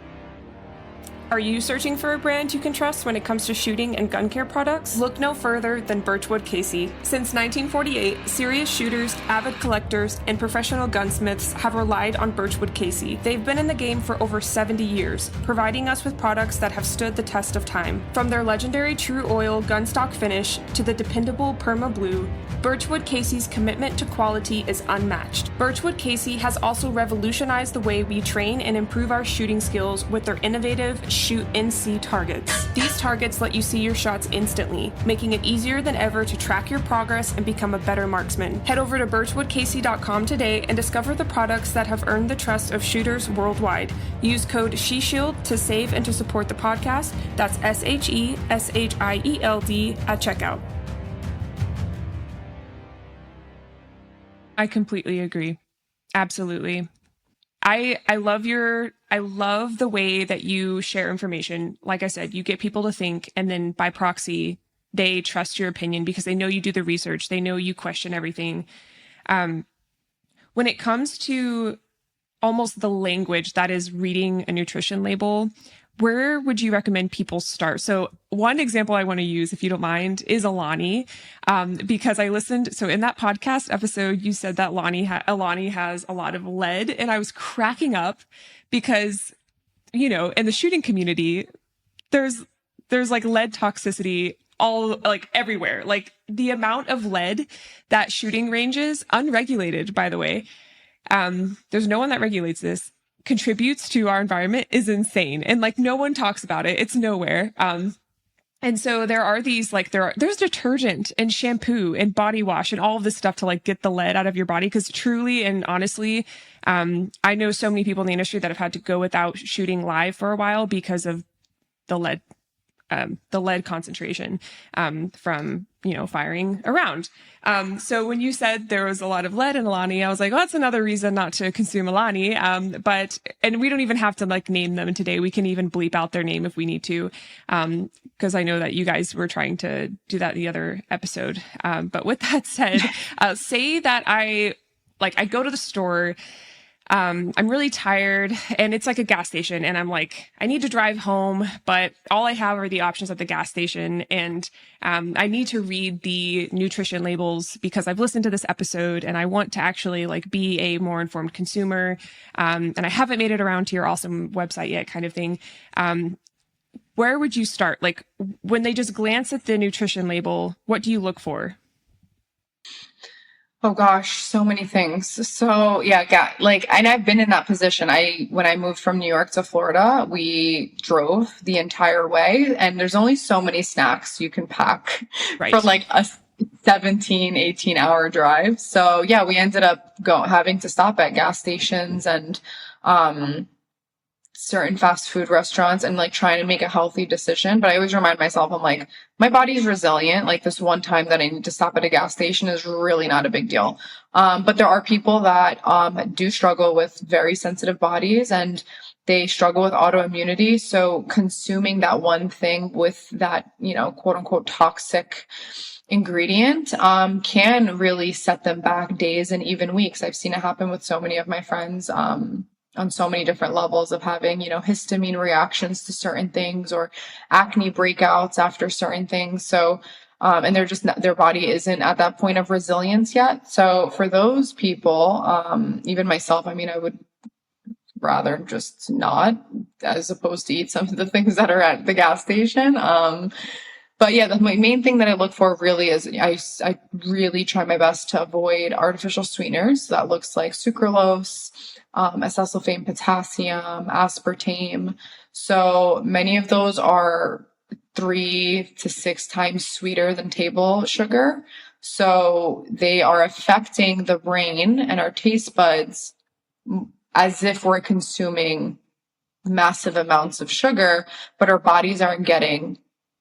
Are you searching for a brand you can trust when it comes to shooting and gun care products? Look no further than Birchwood Casey. Since 1948, serious shooters, avid collectors, and professional gunsmiths have relied on Birchwood Casey. They've been in the game for over 70 years, providing us with products that have stood the test of time. From their legendary True Oil gunstock finish to the dependable Perma Blue, Birchwood Casey's commitment to quality is unmatched. Birchwood Casey has also revolutionized the way we train and improve our shooting skills with their innovative Shoot NC targets. These targets let you see your shots instantly, making it easier than ever to track your progress and become a better marksman. Head over to birchwoodcasey.com today and discover the products that have earned the trust of shooters worldwide. Use code SHESHIELD to save and to support the podcast. That's SHESHIELD at checkout. I completely agree. Absolutely. I love the way that you share information. Like I said, you get people to think, and then by proxy, they trust your opinion because they know you do the research. They know you question everything. When it comes to almost the language that is reading a nutrition label, where would you recommend people start? So one example I want to use, if you don't mind, is Alani, because I listened. So in that podcast episode, you said that Alani has a lot of lead, and I was cracking up because, you know, in the shooting community, there's like lead toxicity all like everywhere. Like the amount of lead that shooting ranges, unregulated, by the way, there's no one that regulates this, contributes to our environment is insane. And like no one talks about it. It's nowhere. And so there are these like there's detergent and shampoo and body wash and all of this stuff to like get the lead out of your body. Cause truly and honestly, I know so many people in the industry that have had to go without shooting live for a while because of the lead concentration, from, you know, firing around. So when you said there was a lot of lead in Alani, I was like, well, that's another reason not to consume Alani. And we don't even have to like name them today. We can even bleep out their name if we need to. Cause I know that you guys were trying to do that in the other episode. But with that said, say that I go to the store, I'm really tired and it's like a gas station and I'm like, I need to drive home, but all I have are the options at the gas station. And, I need to read the nutrition labels because I've listened to this episode and I want to actually like be a more informed consumer. And I haven't made it around to your awesome website yet, kind of thing. Where would you start? Like when they just glance at the nutrition label, what do you look for? Oh gosh, so many things. So yeah, like, and I've been in that position. When I moved from New York to Florida, we drove the entire way and there's only so many snacks you can pack for like a 17, 18-hour drive. So yeah, we ended up having to stop at gas stations and, certain fast food restaurants and like trying to make a healthy decision. But I always remind myself, I'm like, my body's resilient. Like this one time that I need to stop at a gas station is really not a big deal. But there are people that do struggle with very sensitive bodies and they struggle with autoimmunity. So consuming that one thing with that, you know, quote unquote toxic ingredient can really set them back days and even weeks. I've seen it happen with so many of my friends on so many different levels of having, you know, histamine reactions to certain things or acne breakouts after certain things. So, and they're just not, their body isn't at that point of resilience yet. So for those people, even myself, I mean, I would rather just not, as opposed to eat some of the things that are at the gas station. But yeah, the main thing that I look for really is I really try my best to avoid artificial sweeteners. That looks like sucralose, acesulfame potassium, aspartame. So many of those are 3 to 6 times sweeter than table sugar. So they are affecting the brain and our taste buds as if we're consuming massive amounts of sugar, but our bodies aren't getting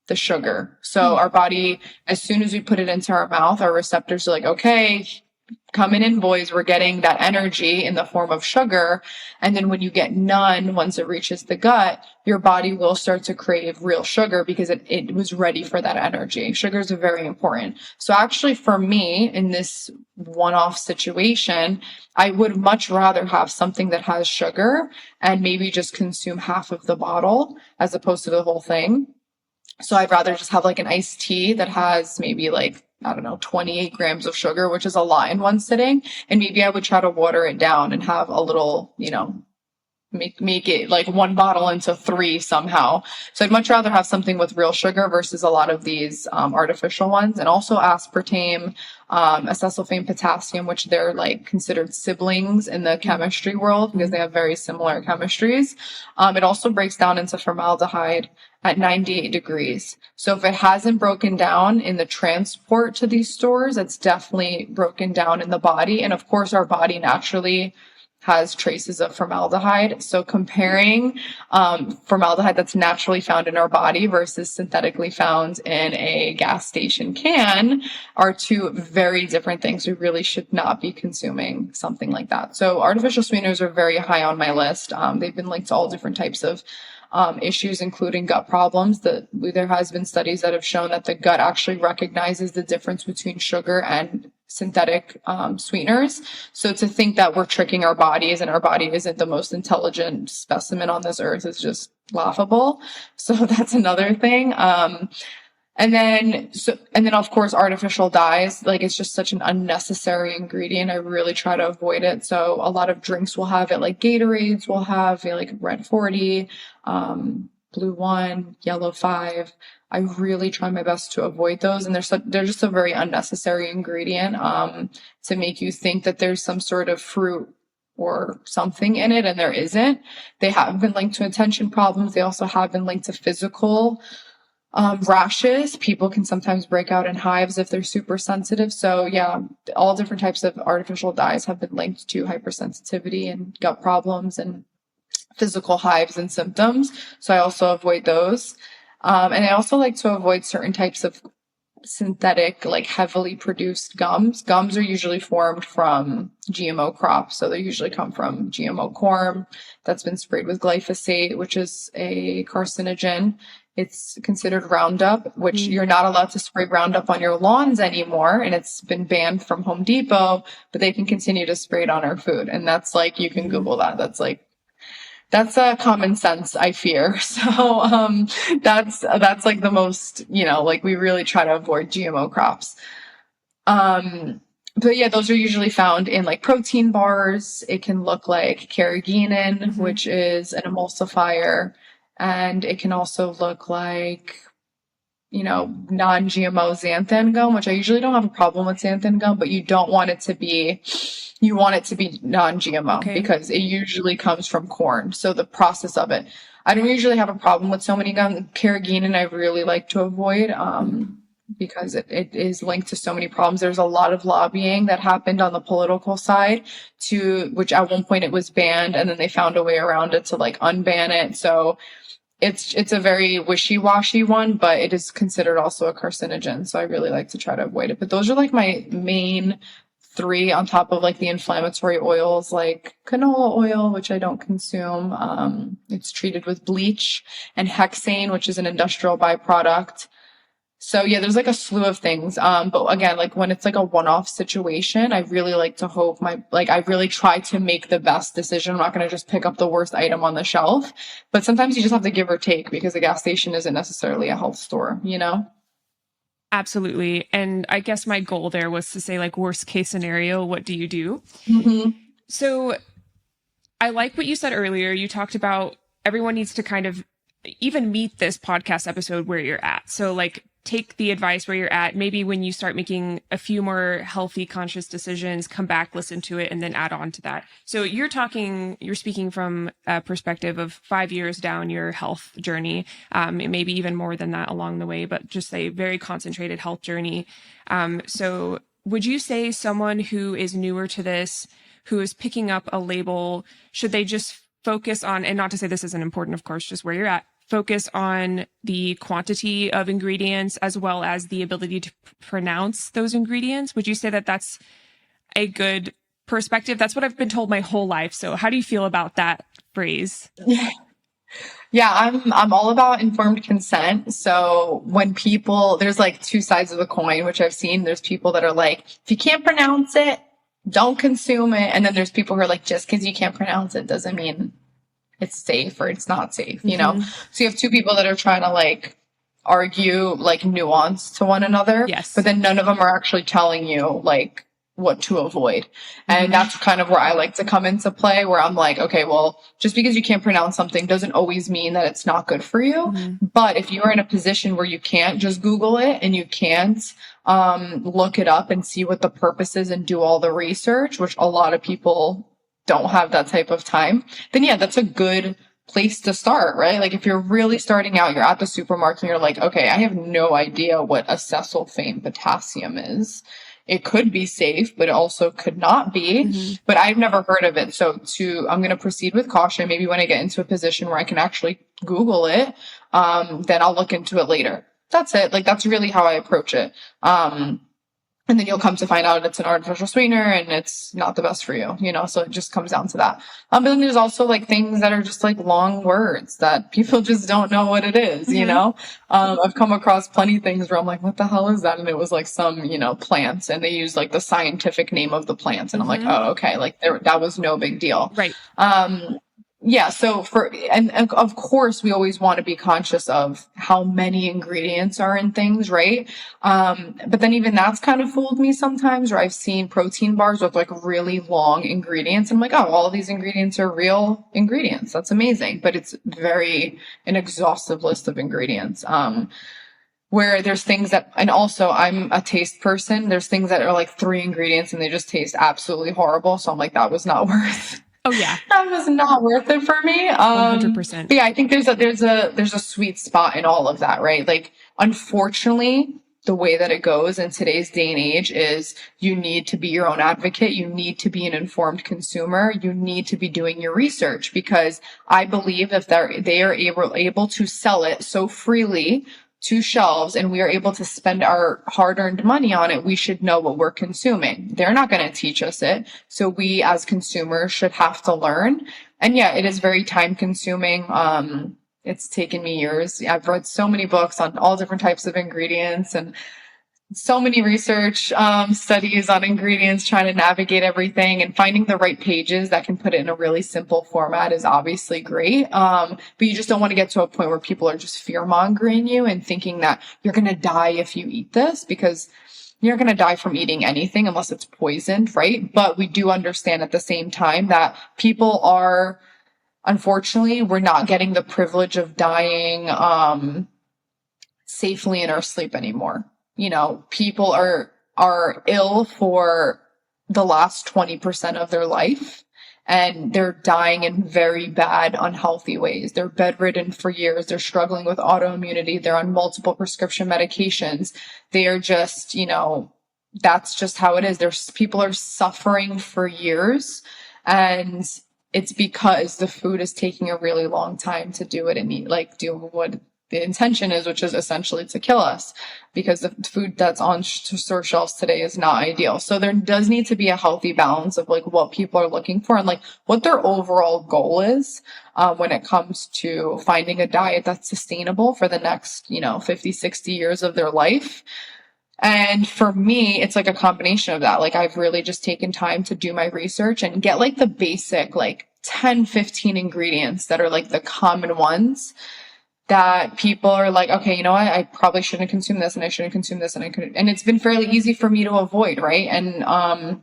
the sugar. So our body, as soon as we put it into our mouth, our receptors are like, okay, coming in, boys, we're getting that energy in the form of sugar. And then when you get none, once it reaches the gut, your body will start to crave real sugar because it was ready for that energy. Sugars are very important. So actually for me in this one-off situation, I would much rather have something that has sugar and maybe just consume half of the bottle as opposed to the whole thing. So I'd rather just have like an iced tea that has maybe like, I don't know, 28 grams of sugar, which is a lot in one sitting. And maybe I would try to water it down and have a little, you know, make it like one bottle into 3 somehow. So I'd much rather have something with real sugar versus a lot of these artificial ones. And also aspartame, acesulfame potassium, which they're like considered siblings in the chemistry world because they have very similar chemistries. It also breaks down into formaldehyde at 98 degrees. So if it hasn't broken down in the transport to these stores, it's definitely broken down in the body. And of course, our body naturally has traces of formaldehyde. So comparing formaldehyde that's naturally found in our body versus synthetically found in a gas station can are 2 very different things. We really should not be consuming something like that. So artificial sweeteners are very high on my list. They've been linked to all different types of issues, including gut problems. There has been studies that have shown that the gut actually recognizes the difference between sugar and synthetic sweeteners. So to think that we're tricking our bodies and our body isn't the most intelligent specimen on this earth is just laughable. So that's another thing. And then of course, artificial dyes, like it's just such an unnecessary ingredient. I really try to avoid it. So a lot of drinks will have it, like Gatorades will have like Red 40, Blue 1, Yellow 5. I really try my best to avoid those. And they're just a very unnecessary ingredient, to make you think that there's some sort of fruit or something in it, and there isn't. They have been linked to attention problems. They also have been linked to physical rashes. People can sometimes break out in hives if they're super sensitive. So yeah, all different types of artificial dyes have been linked to hypersensitivity and gut problems and physical hives and symptoms. So I also avoid those. And I also like to avoid certain types of synthetic, like heavily produced gums. Gums are usually formed from GMO crops. So they usually come from GMO corn that's been sprayed with glyphosate, which is a carcinogen. It's considered Roundup, which you're not allowed to spray Roundup on your lawns anymore. And it's been banned from Home Depot, but they can continue to spray it on our food. And that's like, you can Google that. That's common sense, I fear. So, that's like the most, you know, like we really try to avoid GMO crops. But yeah, those are usually found in like protein bars. It can look like carrageenan, which is an emulsifier. And it can also look like, you know, non-GMO xanthan gum, which I usually don't have a problem with xanthan gum, but you want it to be non-GMO because it usually comes from corn. So the process of it, I don't usually have a problem with so many gums. Carrageenan I really like to avoid. because it is linked to so many problems. There's a lot of lobbying that happened on the political side to which at one point it was banned and then they found a way around it to like unban it. So it's a very wishy-washy one, but it is considered also a carcinogen. So I really like to try to avoid it. But those are like my main three on top of like the inflammatory oils like canola oil, which I don't consume. It's treated with bleach and hexane, which is an industrial byproduct. So yeah, there's like a slew of things. But again, like when it's like a one-off situation, I really like to hope I really try to make the best decision. I'm not going to just pick up the worst item on the shelf, but sometimes you just have to give or take because a gas station isn't necessarily a health store, you know? Absolutely. And I guess my goal there was to say, like, worst case scenario, what do you do? So I like what you said earlier. You talked about everyone needs to kind of even meet this podcast episode where you're at. So like take the advice where you're at. Maybe when you start making a few more healthy, conscious decisions, come back, listen to it, and then add on to that. So you're speaking from a perspective of 5 years down your health journey, maybe even more than that along the way, but just a very concentrated health journey. So would you say someone who is newer to this, who is picking up a label, should they just focus on, and not to say this isn't important, of course, just where you're at, focus on the quantity of ingredients as well as the ability to pronounce those ingredients? Would you say that that's a good perspective? That's what I've been told my whole life. So how do you feel about that phrase? Yeah, I'm all about informed consent. So when there's like two sides of the coin, which I've seen. There's people that are like, if you can't pronounce it, don't consume it. And then there's people who are like, just because you can't pronounce it doesn't mean it's safe or it's not safe, you know? So you have two people that are trying to like argue like nuance to one another. Yes. But then none of them are actually telling you like what to avoid. And that's kind of where I like to come into play, where I'm like, okay, well, just because you can't pronounce something doesn't always mean that it's not good for you. But if you're in a position where you can't just Google it and you can't look it up and see what the purpose is and do all the research, which a lot of people don't have that type of time, then yeah, that's a good place to start, right? Like if you're really starting out, you're at the supermarket and you're like, okay, I have no idea what acesulfame potassium is. It could be safe, but it also could not be. But I've never heard of it. So I'm going to proceed with caution. Maybe when I get into a position where I can actually Google it, then I'll look into it later. That's it. Like that's really how I approach it. And then you'll come to find out it's an artificial sweetener and it's not the best for you, you know? So it just comes down to that. But then there's also like things that are just like long words that people just don't know what it is, you know? I've come across plenty of things where I'm like, what the hell is that? And it was like some, you know, plants and they use like the scientific name of the plants. And I'm like, oh, okay. Like that was no big deal. Right. Yeah. So and of course we always want to be conscious of how many ingredients are in things, right? But then even that's kind of fooled me sometimes, where I've seen protein bars with like really long ingredients. And I'm like, oh, all of these ingredients are real ingredients. That's amazing. But it's an exhaustive list of ingredients. Where there's things that, and also I'm a taste person. There's things that are like 3 ingredients and they just taste absolutely horrible. So I'm like, that was not worth Oh yeah. That was not worth it for me. 100%. But yeah, I think there's a sweet spot in all of that, right? Like, unfortunately, the way that it goes in today's day and age is you need to be your own advocate. You need to be an informed consumer. You need to be doing your research, because I believe if they are able to sell it so freely to shelves and we are able to spend our hard-earned money on it, we should know what we're consuming. They're not going to teach us it. So we as consumers should have to learn. And yeah, it is very time consuming. It's taken me years. I've read so many books on all different types of ingredients and so many research studies on ingredients, trying to navigate everything, and finding the right pages that can put it in a really simple format is obviously great. But you just don't want to get to a point where people are just fear mongering you and thinking that you're going to die if you eat this, because you're going to die from eating anything unless it's poisoned, right? But we do understand at the same time that unfortunately, we're not getting the privilege of dying safely in our sleep anymore. You know, people are ill for the last 20% of their life. and they're dying in very bad, unhealthy ways. They're bedridden for years. They're struggling with autoimmunity. They're on multiple prescription medications. They are just, that's just how it is. People are suffering for years, and it's because the food is taking a really long time to do it and do what the intention is, which is essentially to kill us, because the food that's on store shelves today is not ideal. So there does need to be a healthy balance of what people are looking for and what their overall goal is when it comes to finding a diet that's sustainable for the next 50, 60 years of their life. And for me, it's a combination of that. I've really just taken time to do my research and get the basic 10, 15 ingredients that are the common ones that people are okay, you know what? I probably shouldn't consume this, and I shouldn't consume this, and I couldn't. And it's been fairly easy for me to avoid, right? And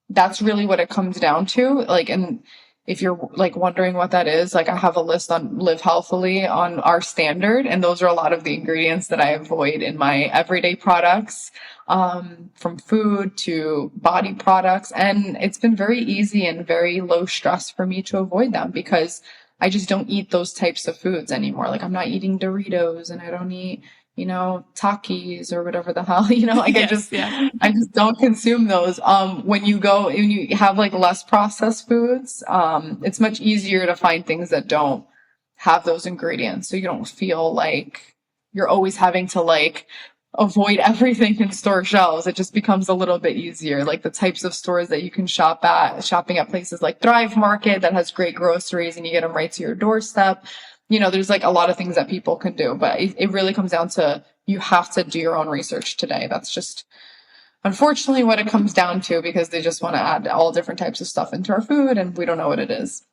that's really what it comes down to. And if you're wondering what that is, I have a list on Live Healthily on our standard, and those are a lot of the ingredients that I avoid in my everyday products, from food to body products. And it's been very easy and very low stress for me to avoid them, because I just don't eat those types of foods anymore. I'm not eating Doritos, and I don't eat, Takis or whatever the hell, Yes, I just don't consume those. When you have less processed foods, it's much easier to find things that don't have those ingredients. So you don't feel like you're always having to avoid everything in store shelves. It just becomes a little bit easier. The types of stores that you can shopping at places like Thrive Market that has great groceries and you get them right to your doorstep. There's a lot of things that people can do, but it really comes down to, you have to do your own research today. That's just unfortunately what it comes down to, because they just want to add all different types of stuff into our food and we don't know what it is.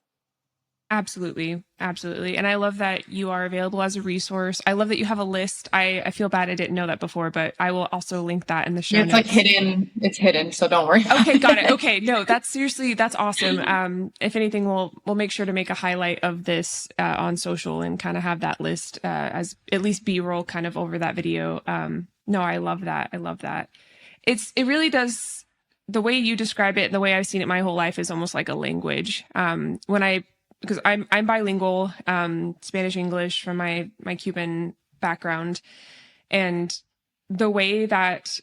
Absolutely. Absolutely. And I love that you are available as a resource. I love that you have a list. I feel bad I didn't know that before, but I will also link that in the show notes. It's hidden. So don't worry. Okay. Got it. Okay. No, that's awesome. If anything, we'll make sure to make a highlight of this, on social and kind of have that list, as at least B-roll kind of over that video. No, I love that. I love that. It really the way you describe it, the way I've seen it my whole life is almost like a language. Because I'm bilingual, Spanish, English from my Cuban background. And the way that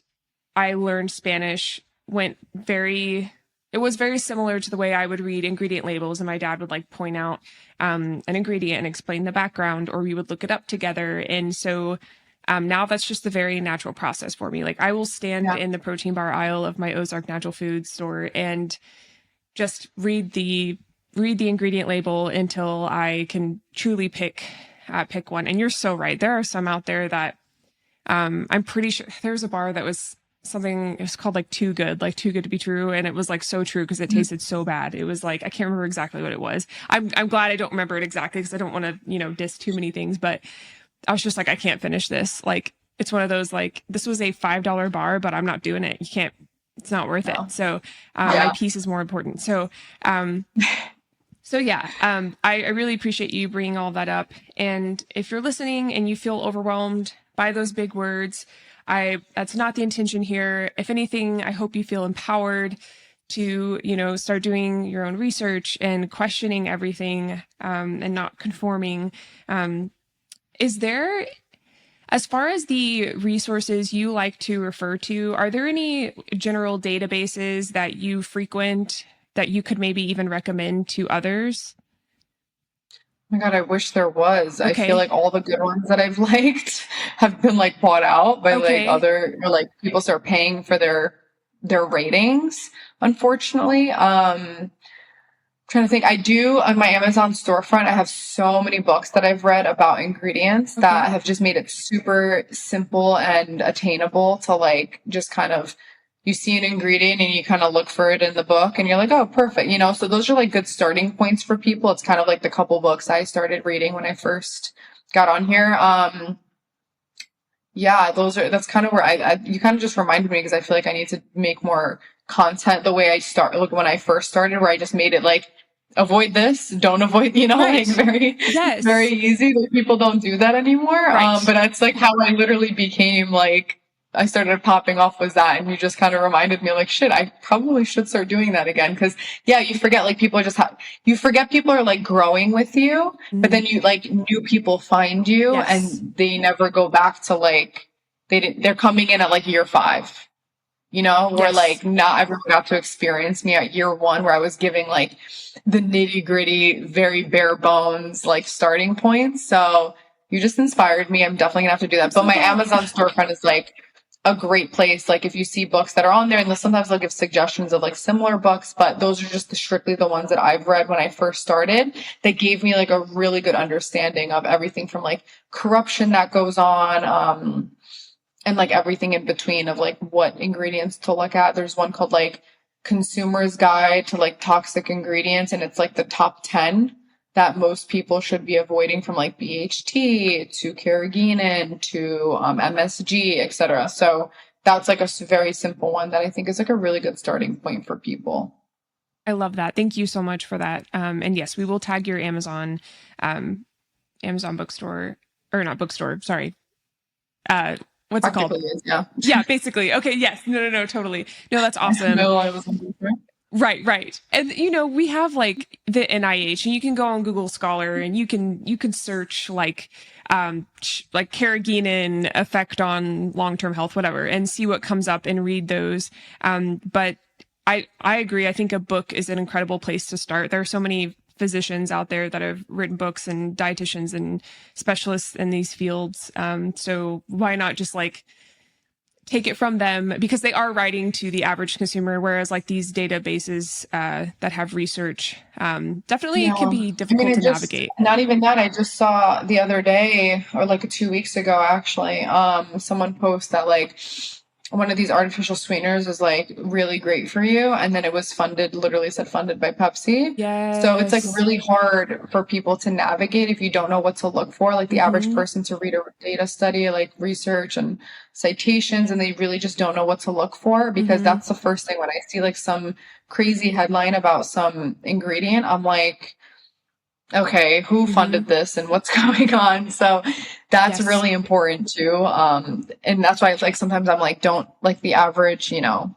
I learned Spanish it was very similar to the way I would read ingredient labels. And my dad would point out, an ingredient and explain the background, or we would look it up together. And so, now that's just a very natural process for me. I will stand in the protein bar aisle of my Ozark Natural Foods store and just read the ingredient label until I can truly pick one. And you're so right. There are some out there that, I'm pretty sure there's a bar that was something, it was called Too Good to be true. And it was so true because it tasted so bad. It was I can't remember exactly what it was. I'm glad I don't remember it exactly, because I don't want to, diss too many things, but I was just I can't finish this. It's one of those, this was a $5 bar, but I'm not doing it. It's not worth it. So, my piece is more important. So, I really appreciate you bringing all that up. And if you're listening and you feel overwhelmed by those big words, that's not the intention here. If anything, I hope you feel empowered to, start doing your own research and questioning everything, and not conforming. Is there, as far as the resources you like to refer to, are there any general databases that you frequent that you could maybe even recommend to others? Oh my God, I wish there was. Okay. I feel all the good ones that I've liked have been bought out by other, or people start paying for their ratings, unfortunately. Trying to think, I do on my Amazon storefront, I have so many books that I've read about ingredients that have just made it super simple and attainable to just kind of, you see an ingredient and you kind of look for it in the book and you're oh, perfect. So those are good starting points for people. It's kind of the couple books I started reading when I first got on here. That's kind of where you kind of just reminded me, because I feel I need to make more content the way I when I first started, where I just made it avoid this, don't avoid, very, very easy. People don't do that anymore. Right. But that's how I literally became I started popping off was that. And you just kind of reminded me like, shit, I probably should start doing that again. Cause yeah, you forget like people are just, you forget people are like growing with you, but then you like new people find you and they never go back to like, they're coming in at like year 5, you know, where like not everyone got to experience me at year 1, where I was giving like the nitty gritty, very bare bones, like starting points. So you just inspired me. I'm definitely gonna have to do that. But my Amazon storefront is like a great place. Like if you see books that are on there, and sometimes they'll give suggestions of like similar books, but those are just strictly the ones that I've read when I first started that gave me like a really good understanding of everything from like corruption that goes on, and like everything in between of like what ingredients to look at. There's one called like Consumer's Guide to like Toxic Ingredients, and it's like the top 10 that most people should be avoiding, from like BHT to carrageenan to MSG, etc. So that's like a very simple one that I think is like a really good starting point for people. I love that. Thank you so much for that. And yes, we will tag your Amazon bookstore, or not bookstore, sorry. What's it called? Yeah, basically. Okay. Yes. No, totally. No, that's awesome. No, I wasn't. Right. And you know, we have like the NIH, and you can go on Google Scholar and you can search like carrageenan effect on long-term health, whatever, and see what comes up and read those. But I agree. I think a book is an incredible place to start. There are so many physicians out there that have written books, and dietitians and specialists in these fields. So why not just like take it from them, because they are writing to the average consumer, whereas like these databases that have research definitely can be difficult to navigate. Not even that. I just saw the other day, or like 2 weeks ago, actually, someone post that like one of these artificial sweeteners is like really great for you, and then it was literally said funded by Pepsi. So it's like really hard for people to navigate if you don't know what to look for. Like the average person to read a data study, like research and citations, and they really just don't know what to look for, because that's the first thing when I see like some crazy headline about some ingredient, I'm like, okay, who funded this and what's going on? So that's really important too. And that's why it's like, sometimes I'm like, don't, like the average, you know,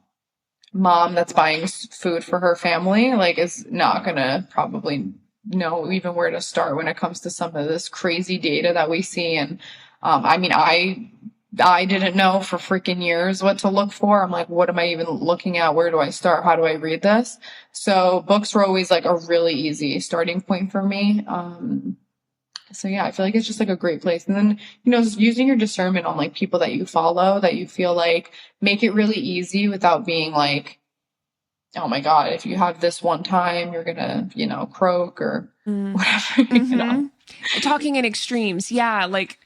mom that's buying food for her family, like is not gonna probably know even where to start when it comes to some of this crazy data that we see. And, I mean, I didn't know for freaking years what to look for. I'm like, what am I even looking at? Where do I start? How do I read this? So books were always like a really easy starting point for me. So yeah, I feel like it's just like a great place. And then, you know, just using your discernment on like people that you follow, that you feel like make it really easy without being like, oh my God, if you have this one time, you're gonna, you know, croak or whatever, you know. Talking in extremes. Yeah. Like,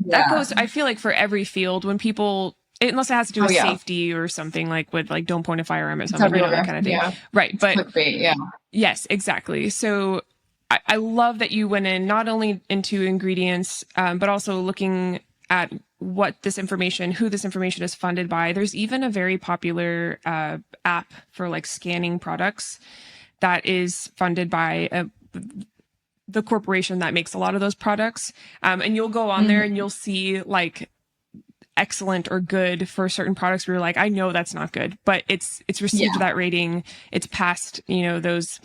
that goes, I feel like, for every field, when people, unless it has to do with safety or something, like with like don't point a firearm at something, you know, that kind of thing. Right. But clickbait, yes, exactly. So I love that you went in not only into ingredients, but also looking at who this information is funded by. There's even a very popular app for like scanning products that is funded by the corporation that makes a lot of those products. And you'll go on there and you'll see like excellent or good for certain products where you're like, I know that's not good, but it's received that rating. It's passed, you know, those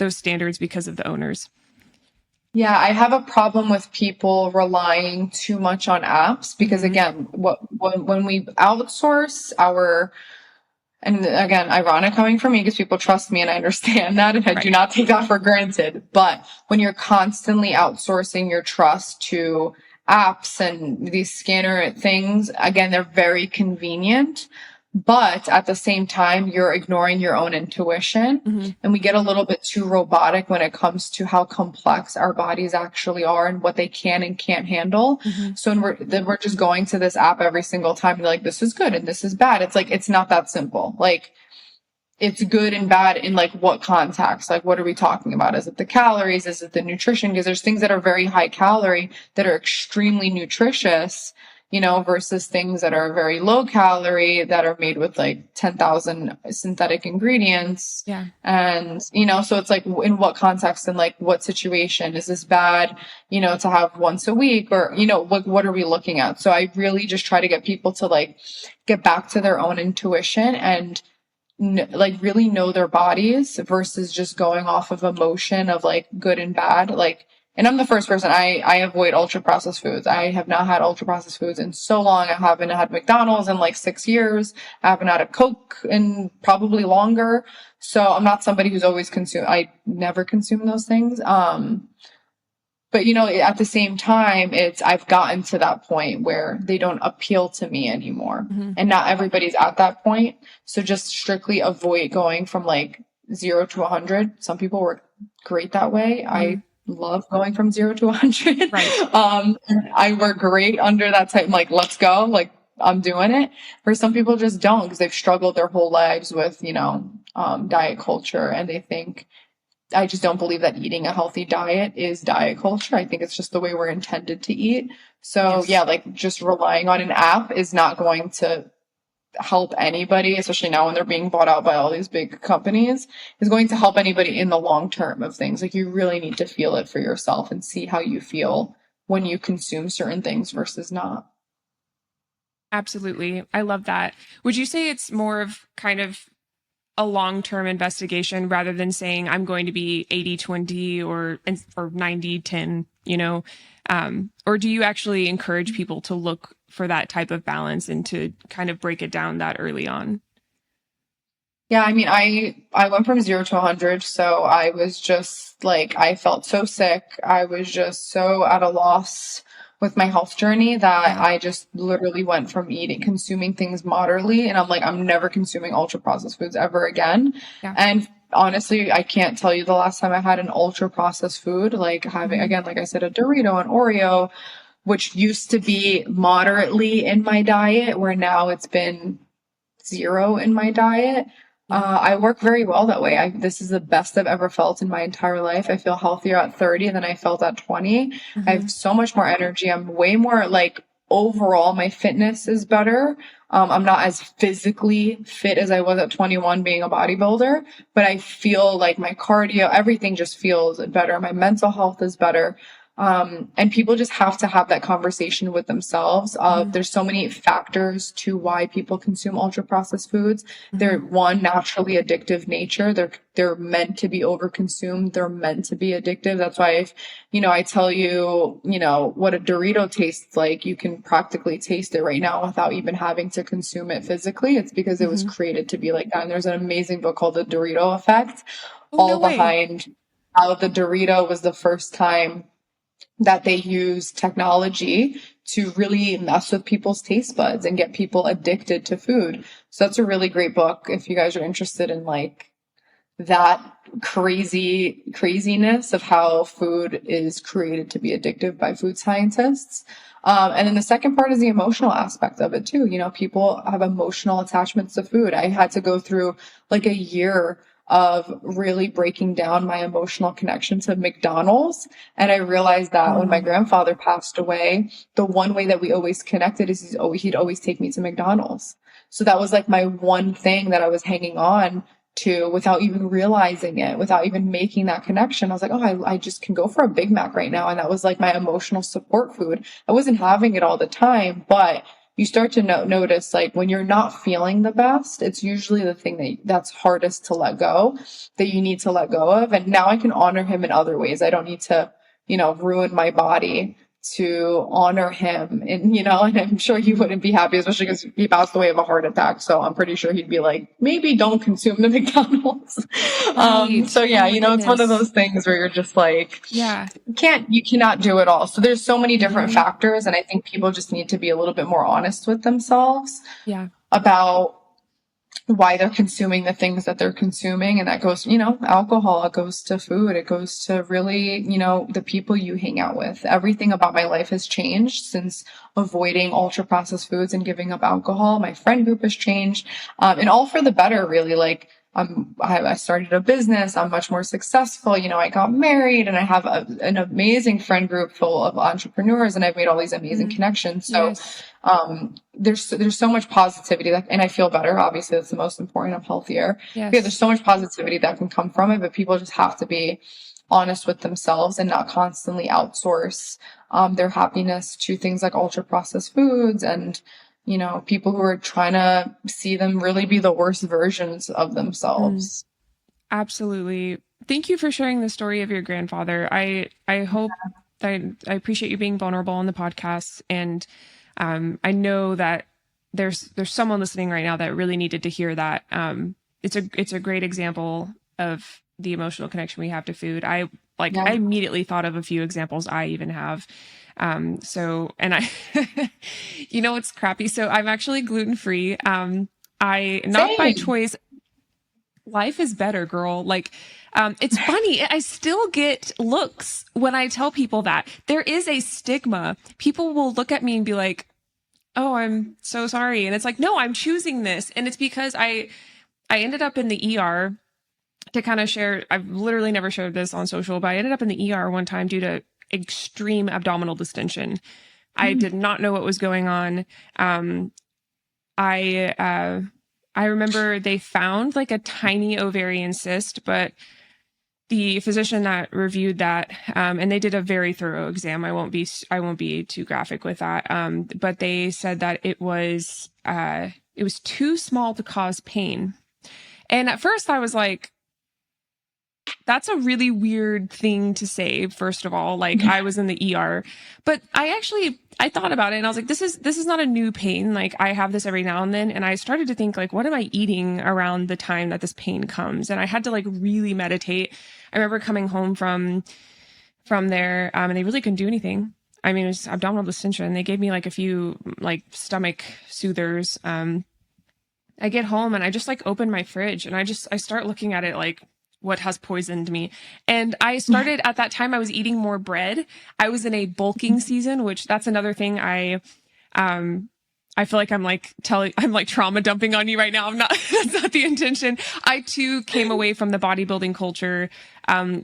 standards because of the owners. Yeah, I have a problem with people relying too much on apps, because again, when we outsource our, and again, ironic coming from me because people trust me and I understand that, and I do not take that for granted. But when you're constantly outsourcing your trust to apps and these scanner things, again, they're very convenient. But at the same time, you're ignoring your own intuition. And we get a little bit too robotic when it comes to how complex our bodies actually are and what they can and can't handle. So when we're just going to this app every single time and like, this is good and this is bad. It's like, it's not that simple. Like, it's good and bad in like what context? Like, what are we talking about? Is it the calories? Is it the nutrition? Because there's things that are very high calorie that are extremely nutritious. versus things that are very low calorie that are made with like 10,000 synthetic ingredients. Yeah. And, so it's like, in what context and like what situation is this bad, to have once a week, or, what are we looking at? So I really just try to get people to like get back to their own intuition and like really know their bodies versus just going off of emotion of like good and bad. Like, and I'm the first person, I avoid ultra processed foods. I have not had ultra processed foods in so long. I haven't had McDonald's in like 6 years. I haven't had a Coke in probably longer. So I'm not somebody who's always I never consume those things. But at the same time, I've gotten to that point where they don't appeal to me anymore. Mm-hmm. And not everybody's at that point. So just strictly avoid going from like 0 to 100. Some people work great that way. Mm-hmm. I love going from 0 to 100. Right. I work great under that type. Like, let's go. Like, I'm doing it. For some people just don't, because they've struggled their whole lives with, diet culture, and they think, I just don't believe that eating a healthy diet is diet culture. I think it's just the way we're intended to eat. So yes. Yeah, like just relying on an app is not going to help anybody, especially now when they're being bought out by all these big companies, is going to help anybody in the long term of things. Like, you really need to feel it for yourself and see how you feel when you consume certain things versus not. Absolutely. I love that. Would you say it's more of kind of a long-term investigation rather than saying I'm going to be 80-20 or 90-10, or do you actually encourage people to look for that type of balance and to kind of break it down that early on? Yeah, I mean, I went from 0 to 100. So I was just like, I felt so sick. I was just so at a loss with my health journey that I just literally went from consuming things moderately. And I'm like, I'm never consuming ultra processed foods ever again. Yeah. And honestly, I can't tell you the last time I had an ultra processed food, like having, again, like I said, a Dorito, an Oreo, which used to be moderately in my diet, where now it's been 0 in my diet. I work very well that way. This is the best I've ever felt in my entire life. I feel healthier at 30 than I felt at 20. Mm-hmm. I have so much more energy. I'm way more like, overall, my fitness is better. I'm not as physically fit as I was at 21 being a bodybuilder, but I feel like my cardio, everything just feels better. My mental health is better. And people just have to have that conversation with themselves. There's so many factors to why people consume ultra processed foods. They're one, naturally addictive nature. They're meant to be overconsumed. They're meant to be addictive. That's why I tell you, what a Dorito tastes like, you can practically taste it right now without even having to consume it physically. It's because it was created to be like that. And there's an amazing book called The Dorito Effect, behind how the Dorito was the first time that they use technology to really mess with people's taste buds and get people addicted to food. So that's a really great book if you guys are interested in like that craziness of how food is created to be addictive by food scientists. And then the second part is the emotional aspect of it too. People have emotional attachments to food. I had to go through like a year of really breaking down my emotional connection to McDonald's. And I realized that when my grandfather passed away, the one way that we always connected is he'd always take me to McDonald's. So that was like my one thing that I was hanging on to without even realizing it, without even making that connection. I was like, oh, I just can go for a Big Mac right now. And that was like my emotional support food. I wasn't having it all the time, but you start to notice, like, when you're not feeling the best, it's usually the thing that's hardest to let go, that you need to let go of. And now I can honor him in other ways. I don't need to, ruin my body to honor him. And, and I'm sure he wouldn't be happy, especially because he passed away of a heart attack. So I'm pretty sure he'd be like, maybe don't consume the McDonald's. Right. So yeah, it's one of those things where you're just like, you cannot do it all. So there's so many different factors. And I think people just need to be a little bit more honest with themselves about why they're consuming the things that they're consuming. And that goes, alcohol, it goes to food, it goes to really, the people you hang out with. Everything about my life has changed since avoiding ultra processed foods and giving up alcohol. My friend group has changed, and all for the better, really. Like, I started a business. I'm much more successful. You know, I got married and I have an amazing friend group full of entrepreneurs and I've made all these amazing connections. So, Yes. there's so much positivity that, and I feel better. Obviously, that's the most important. I'm healthier. But yeah, there's Yes. so much positivity that can come from it, but people just have to be honest with themselves and not constantly outsource, their happiness to things like ultra processed foods and, you know, people who are trying to see them really be the worst versions of Mm, themselves. absolutely. Thank you for sharing the story of your grandfather. I hope that I appreciate you being vulnerable on the podcast, and I know that there's someone listening right now that really needed to hear that. It's a great example of the emotional connection we have to food. Yeah. I immediately thought of a few examples I even have. So, and I, you know, it's crappy. So I'm actually gluten free. I, not by Same. choice, life is better, girl. Like, it's funny. I still get looks when I tell people that. There is a stigma. People will look at me and be like, "Oh, I'm so sorry." And it's like, "No, I'm choosing this." And it's because I ended up in the ER to kind of share. I've literally never shared this on social, but I ended up in the ER one time due to extreme abdominal distension. I did not know what was going on. I I remember they found like a tiny ovarian cyst, but the physician that reviewed that, and they did a very thorough exam. I won't be too graphic with that. But they said that it was too small to cause pain. And at first I was like, that's a really weird thing to say, first of all. Like, I was in the ER, but I thought about it and I was like, this is not a new pain. Like, I have this every now and then. And I started to think, like, what am I eating around the time that this pain comes? And I had to like really meditate. I remember coming home from there, and they really couldn't do anything. I mean, it was abdominal distension. They gave me like a few like stomach soothers. I get home and I just like open my fridge and I start looking at it like, what has poisoned me? And I started at that time, I was eating more bread. I was in a bulking season, which that's another thing um, I feel like I'm like trauma dumping on you right now. I'm not, that's not the intention. I too came away from the bodybuilding culture,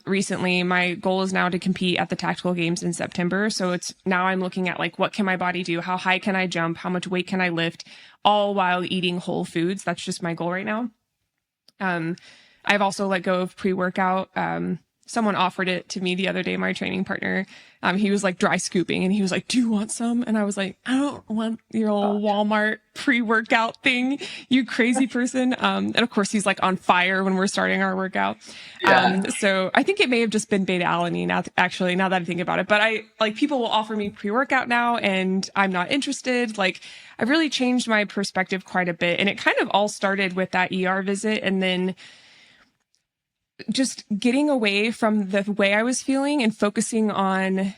recently. My goal is now to compete at the tactical games in September. So it's now I'm looking at like, what can my body do? How high can I jump? How much weight can I lift? All while eating whole foods. That's just my goal right now. Um, I've also let go of pre-workout. Someone offered it to me the other day, my training partner. He was like dry scooping and he was like, "Do you want some?" And I was like, "I don't want your old Walmart pre-workout thing, you crazy person." And of course he's like on fire when we're starting our workout. Yeah. So I think it may have just been beta alanine actually, now that I think about it, but I like people will offer me pre-workout now and I'm not interested. Like, I've really changed my perspective quite a bit. And it kind of all started with that ER visit and then just getting away from the way I was feeling and focusing on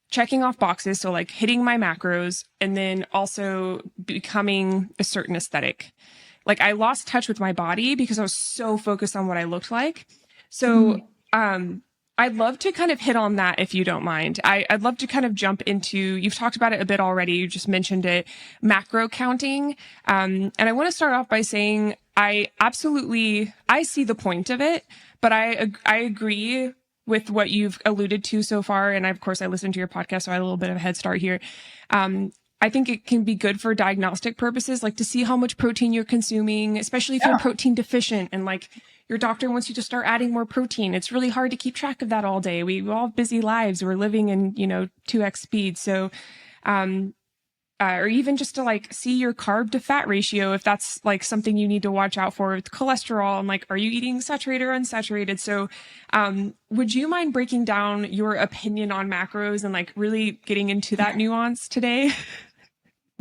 checking off boxes. So like hitting my macros and then also becoming a certain aesthetic. Like, I lost touch with my body because I was so focused on what I looked like. So, I'd love to kind of hit on that if you don't mind. I'd love to kind of jump into, you've talked about it a bit already. You just mentioned it, macro counting. And I want to start off by saying I see the point of it, but I agree with what you've alluded to so far. And of course I listened to your podcast, so I had a little bit of a head start here. I think it can be good for diagnostic purposes, like to see how much protein you're consuming, especially if you're protein deficient and like your doctor wants you to start adding more protein. It's really hard to keep track of that all day. We all have busy lives. We're living in, 2x speed. So, or even just to like see your carb to fat ratio, if that's like something you need to watch out for with cholesterol and like, are you eating saturated or unsaturated? So, would you mind breaking down your opinion on macros and like really getting into that nuance today?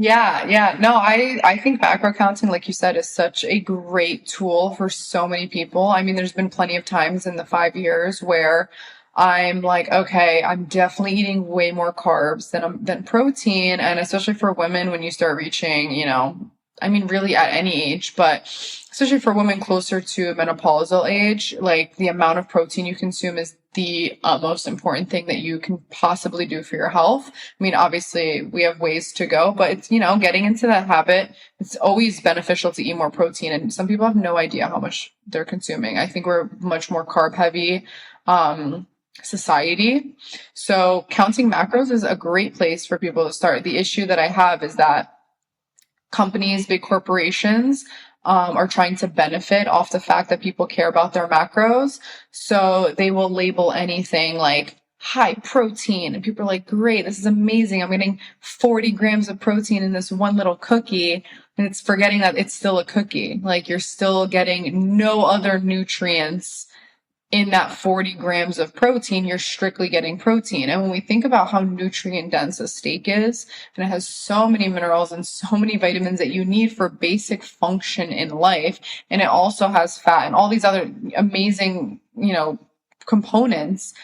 Yeah, yeah. No, I think macro counting, like you said, is such a great tool for so many people. I mean, there's been plenty of times in the 5 years where I'm like, okay, I'm definitely eating way more carbs than protein. And especially for women, when you start reaching, I mean, really at any age, but especially for women closer to menopausal age, like the amount of protein you consume is the most important thing that you can possibly do for your health. I mean, obviously we have ways to go, but it's, getting into that habit. It's always beneficial to eat more protein. And some people have no idea how much they're consuming. I think we're much more carb heavy, society. So counting macros is a great place for people to start. The issue that I have is that companies, big corporations, are trying to benefit off the fact that people care about their macros. So they will label anything like high protein, and people are like, great, this is amazing. I'm getting 40 grams of protein in this one little cookie. And it's forgetting that it's still a cookie. Like, you're still getting no other nutrients in that 40 grams of protein. You're strictly getting protein. And when we think about how nutrient dense a steak is, and it has so many minerals and so many vitamins that you need for basic function in life, and it also has fat and all these other amazing, components,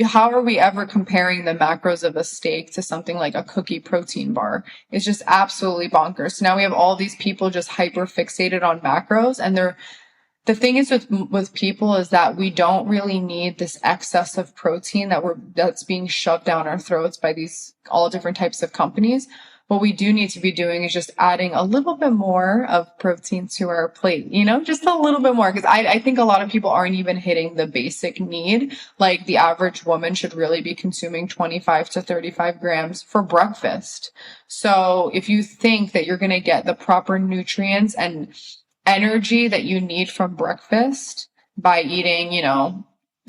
how are we ever comparing the macros of a steak to something like a cookie protein bar? It's just absolutely bonkers. So now we have all these people just hyper fixated on macros, and the thing is with people is that we don't really need this excess of protein that's being shoved down our throats by these all different types of companies. What we do need to be doing is just adding a little bit more of protein to our plate, just a little bit more. Because I think a lot of people aren't even hitting the basic need. Like, the average woman should really be consuming 25 to 35 grams for breakfast. So if you think that you're going to get the proper nutrients and energy that you need from breakfast by eating,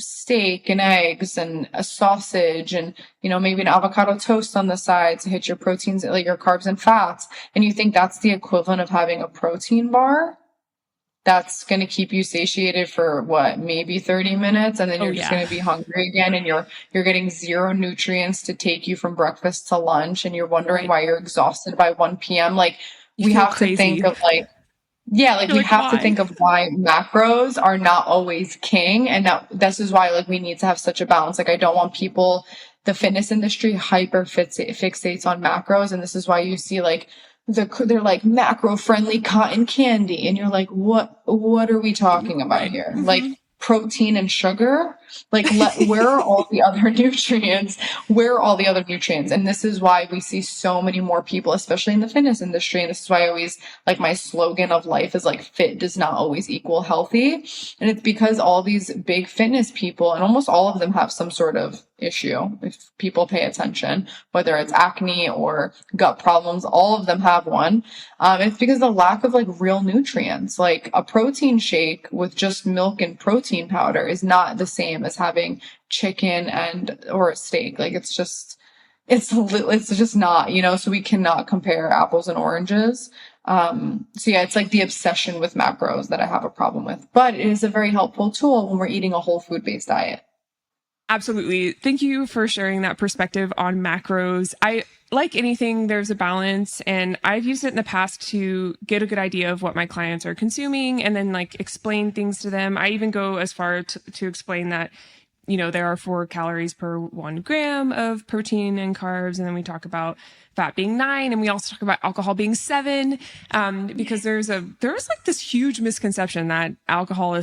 steak and eggs and a sausage and, maybe an avocado toast on the side to hit your proteins, like your carbs and fats. And you think that's the equivalent of having a protein bar that's going to keep you satiated for maybe 30 minutes. And then you're just going to be hungry again. And you're getting zero nutrients to take you from breakfast to lunch. And you're wondering why you're exhausted by 1 p.m. Like, we have to think of we have to think of why macros are not always king. And this is why, we need to have such a balance. Like, I don't want people, the fitness industry hyper fixates on macros. And this is why you see they're like macro friendly cotton candy. And you're like, what are we talking about here? Mm-hmm. Like, protein and sugar, where are all the other nutrients? Where are all the other nutrients? And this is why we see so many more people, especially in the fitness industry. And this is why I always, my slogan of life is fit does not always equal healthy. And it's because all these big fitness people, and almost all of them have some sort of issue. If people pay attention, whether it's acne or gut problems, all of them have one. It's because the lack of real nutrients. Like, a protein shake with just milk and protein powder is not the same as having chicken or a steak. It's just not, so we cannot compare apples and oranges. It's the obsession with macros that I have a problem with, but it is a very helpful tool when we're eating a whole food based diet. Absolutely. Thank you for sharing that perspective on macros. Like anything, there's a balance, and I've used it in the past to get a good idea of what my clients are consuming and then explain things to them. I even go as far to explain that, there are 4 calories per 1 gram of protein and carbs. And then we talk about fat being 9, and we also talk about alcohol being 7, because there's this huge misconception that alcohol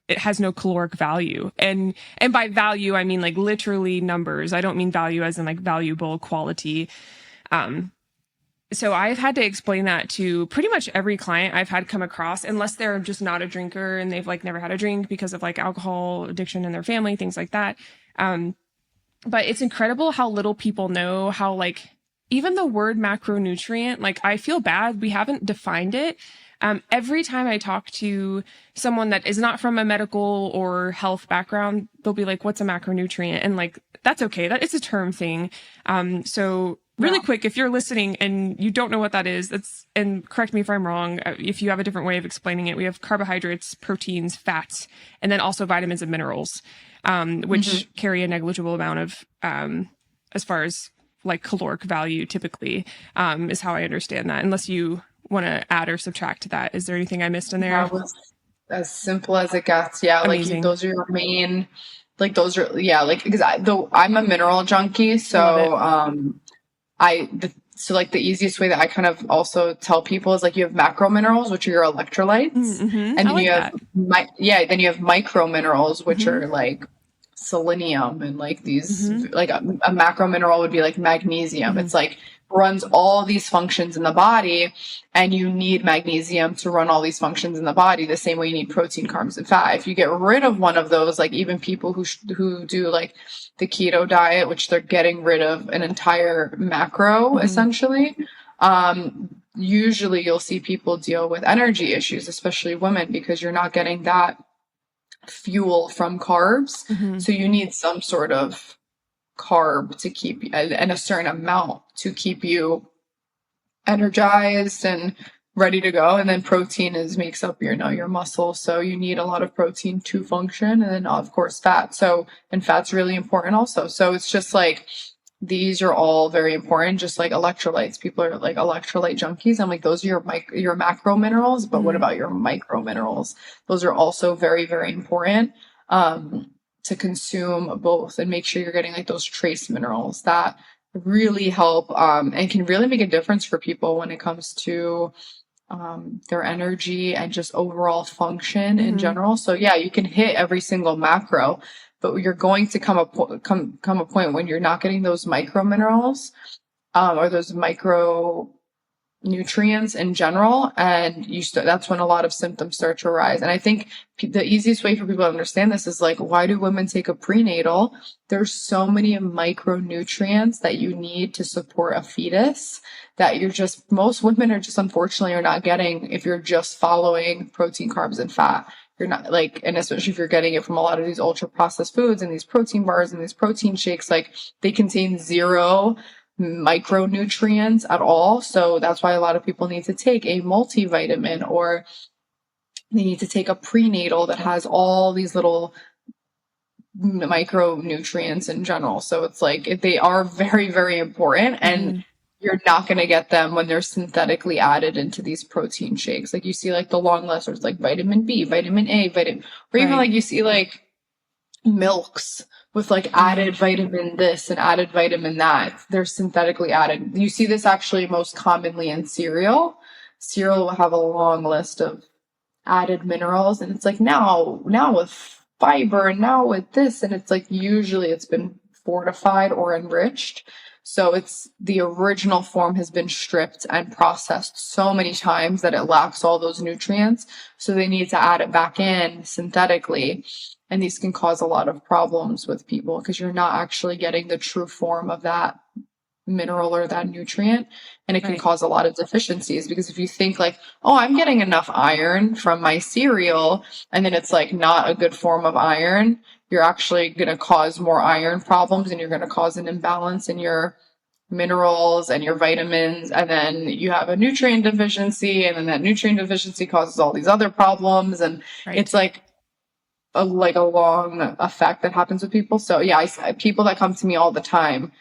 it has no caloric value. And by value, I mean literally numbers. I don't mean value as in valuable quality. So I've had to explain that to pretty much every client I've had come across, unless they're just not a drinker and they've never had a drink because of alcohol addiction in their family, things like that. But it's incredible how little people know how even the word macronutrient, I feel bad we haven't defined it. Every time I talk to someone that is not from a medical or health background, they'll be like, what's a macronutrient? And that's okay. That is a term thing. So really quick, if you're listening and you don't know what that is, and correct me if I'm wrong, if you have a different way of explaining it, we have carbohydrates, proteins, fats, and then also vitamins and minerals, which carry a negligible amount of, as far as caloric value typically, is how I understand that. Unless you want to add or subtract to that. Is there anything I missed in there? That was as simple as it gets. Yeah. Amazing. Those are your main, those are, because I'm a mineral junkie. So, So like the easiest way that I kind of also tell people is like you have macro minerals, which are your electrolytes, Mm-hmm. and I then like you have that. then you have micro minerals, which Mm-hmm. are like selenium and like these Mm-hmm. like a macro mineral would be like magnesium. Mm-hmm. It's like runs all these functions in the body, and you need magnesium to run all these functions in the body the same way you need protein, carbs, and fat. If you get rid of one of those, like even people who do like the keto diet, which they're getting rid of an entire macro Mm-hmm. essentially, usually you'll see people deal with energy issues, especially women, because you're not getting that fuel from carbs. Mm-hmm. So you need some sort of carb to keep and a certain amount to keep you energized and ready to go. And then protein is makes up your muscle. So you need a lot of protein to function. And then of course fat. So and fat's really important also. So it's just like these are all very important, just like electrolytes. People are like electrolyte junkies. I'm like, those are your macro minerals, but what Mm-hmm. about your micro minerals? Those are also very, very important to consume both and make sure you're getting like those trace minerals that really help and can really make a difference for people when it comes to their energy and just overall function in Mm-hmm. general. So yeah, you can hit every single macro, but you're going to come a point when you're not getting those micro minerals or those micro nutrients in general, and that's when a lot of symptoms start to arise. And I think the easiest way for people to understand this is like, why do women take a prenatal? There's so many micronutrients that you need to support a fetus that most women are just unfortunately are not getting if you're just following protein, carbs, and fat. You're not like, and especially if you're getting it from a lot of these ultra processed foods and these protein bars and these protein shakes, like they contain zero micronutrients at all. So that's why a lot of people need to take a multivitamin, or they need to take a prenatal that has all these little micronutrients in general. So it's like they are very, very important, and Mm-hmm. you're not going to get them when they're synthetically added into these protein shakes. Like you see like the long list, there's like vitamin B, vitamin A, or even Right. like you see like milks with like added vitamin this and added vitamin that. They're synthetically added. You see this actually most commonly in cereal. Cereal will have a long list of added minerals, and it's like now with fiber and now with this, and it's like usually it's been fortified or enriched. So it's the original form has been stripped and processed so many times that it lacks all those nutrients. So they need to add it back in synthetically. And these can cause a lot of problems with people because you're not actually getting the true form of that mineral or that nutrient. And it can Right. cause a lot of deficiencies, because if you think like, oh, I'm getting enough iron from my cereal, and then it's like not a good form of iron, you're actually going to cause more iron problems, and you're going to cause an imbalance in your minerals and your vitamins, and then you have a nutrient deficiency, and then that nutrient deficiency causes all these other problems, and Right. it's like a long effect that happens with people. So yeah, people that come to me all the time,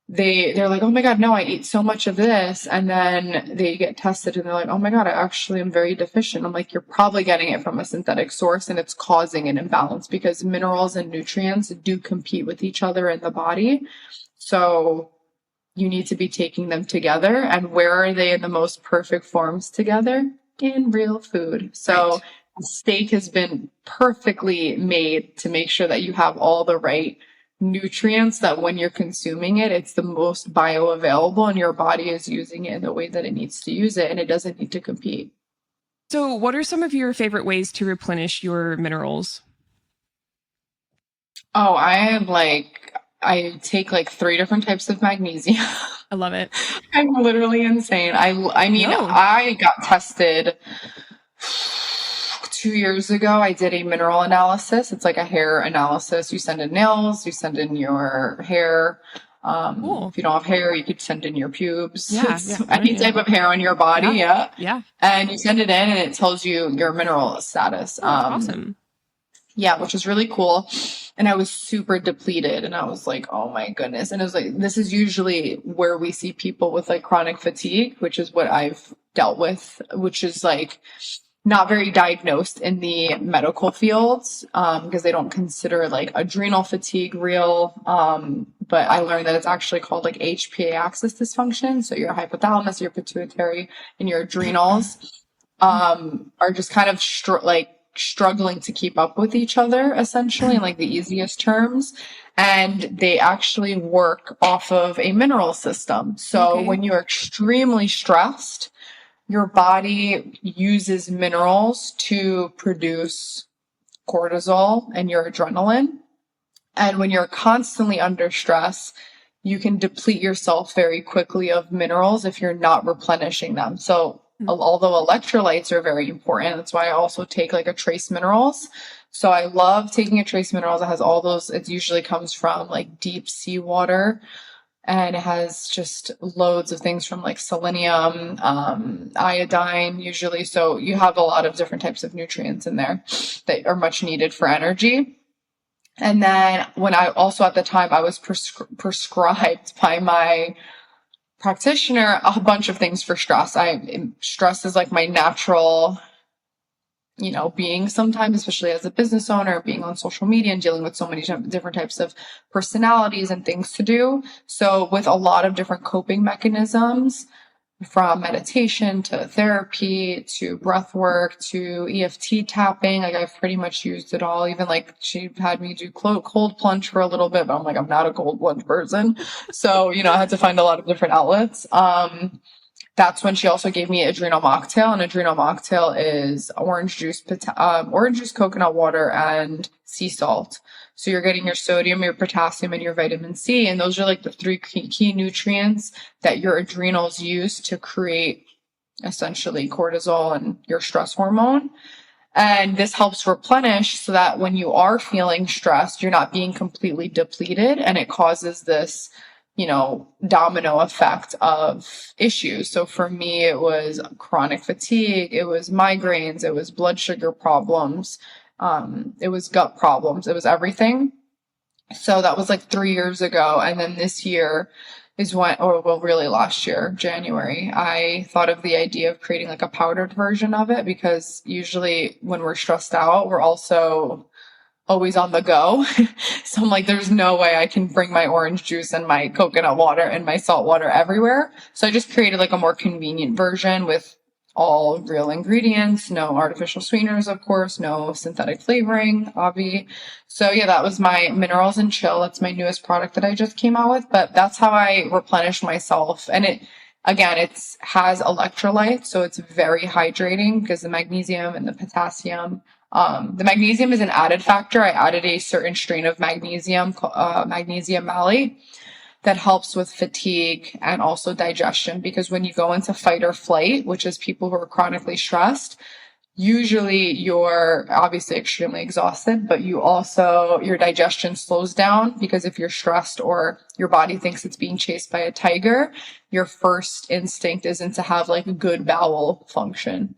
they're like, oh my god, no, I eat so much of this, and then they get tested and they're like, oh my god, I actually am very deficient. I'm like, you're probably getting it from a synthetic source, and it's causing an imbalance because minerals and nutrients do compete with each other in the body. So you need to be taking them together. And where are they in the most perfect forms together? In real food. So Right. steak has been perfectly made to make sure that you have all the right nutrients, that when you're consuming it, it's the most bioavailable and your body is using it in the way that it needs to use it, and it doesn't need to compete. So, what are some of your favorite ways to replenish your minerals? Oh, I take like 3 different types of magnesium. I love it. I'm literally insane. I mean, No. I got tested 2 years ago. I did a mineral analysis. It's like a hair analysis. You send in nails, you send in your hair. Cool. If you don't have hair, you could send in your pubes. Yeah. It's Yeah. any Yeah. type of hair on your body, Yeah. yeah. Yeah. And you send it in, and it tells you your mineral status. Oh, that's awesome. Yeah, which is really cool. And I was super depleted, and I was like, oh my goodness. And it was like, this is usually where we see people with like chronic fatigue, which is what I've dealt with, which is like not very diagnosed in the medical fields, because they don't consider like adrenal fatigue real. But I learned that it's actually called like HPA axis dysfunction. So your hypothalamus, your pituitary, and your adrenals, are just kind of struggling to keep up with each other, essentially, in like the easiest terms. And they actually work off of a mineral system. So when you're extremely stressed, your body uses minerals to produce cortisol and your adrenaline. And when you're constantly under stress, you can deplete yourself very quickly of minerals if you're not replenishing them. So although electrolytes are very important, that's why I also take like a trace minerals. So I love taking a trace minerals. It has all those, it usually comes from like deep sea water, and it has just loads of things from like selenium, iodine usually. So you have a lot of different types of nutrients in there that are much needed for energy. And then when I also at the time I was prescribed by my practitioner a bunch of things for stress. Stress is like my natural, being sometimes, especially as a business owner, being on social media and dealing with so many different types of personalities and things to do. So with a lot of different coping mechanisms, from meditation to therapy to breath work to EFT tapping, like I've pretty much used it all. Even like she had me do cold plunge for a little bit, but I'm like, I'm not a cold plunge person. So, I had to find a lot of different outlets. That's when she also gave me adrenal mocktail, and adrenal mocktail is orange juice, coconut water, and sea salt. So you're getting your sodium, your potassium, and your vitamin C. And those are like the three key nutrients that your adrenals use to create essentially cortisol and your stress hormone. And this helps replenish so that when you are feeling stressed, you're not being completely depleted, and it causes this domino effect of issues. So for me, it was chronic fatigue, it was migraines, it was blood sugar problems, it was gut problems, it was everything. So that was like 3 years ago. And then this year is really last year, January, I thought of the idea of creating like a powdered version of it, because usually when we're stressed out, we're also always on the go. So I'm like, there's no way I can bring my orange juice and my coconut water and my salt water everywhere. So I just created like a more convenient version with all real ingredients, no artificial sweeteners, of course, no synthetic flavoring, obvi. So yeah, that was my Minerals and Chill. That's my newest product that I just came out with, but that's how I replenish myself. And it has electrolytes, so it's very hydrating because the magnesium and the potassium. The magnesium is an added factor. I added a certain strain of magnesium, magnesium malate, that helps with fatigue and also digestion, because when you go into fight or flight, which is people who are chronically stressed, usually you're obviously extremely exhausted, but your digestion slows down, because if you're stressed or your body thinks it's being chased by a tiger, your first instinct isn't to have like a good bowel function,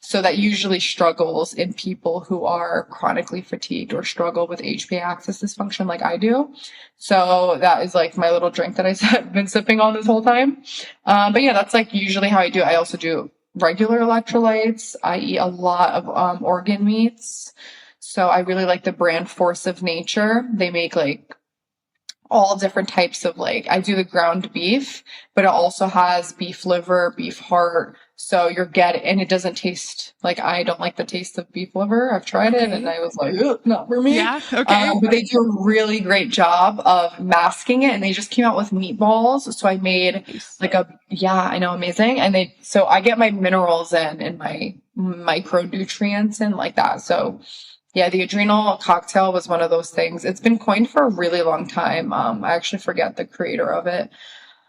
So that usually struggles in people who are chronically fatigued or struggle with HPA axis dysfunction like I do. So that is like my little drink that I've been sipping on this whole time. But yeah, that's like usually how I do it. I also do regular electrolytes. I eat a lot of organ meats. So I really like the brand Force of Nature. They make like all different types of I do the ground beef, but it also has beef liver, beef heart. So and it doesn't taste I don't like the taste of beef liver. I've tried it and I was like, not for me. Yeah. Okay. But they do a really great job of masking it, and they just came out with meatballs. So I made I know, amazing. And so I get my minerals and my micronutrients in like that. So yeah, the adrenal cocktail was one of those things. It's been coined for a really long time. I actually forget the creator of it.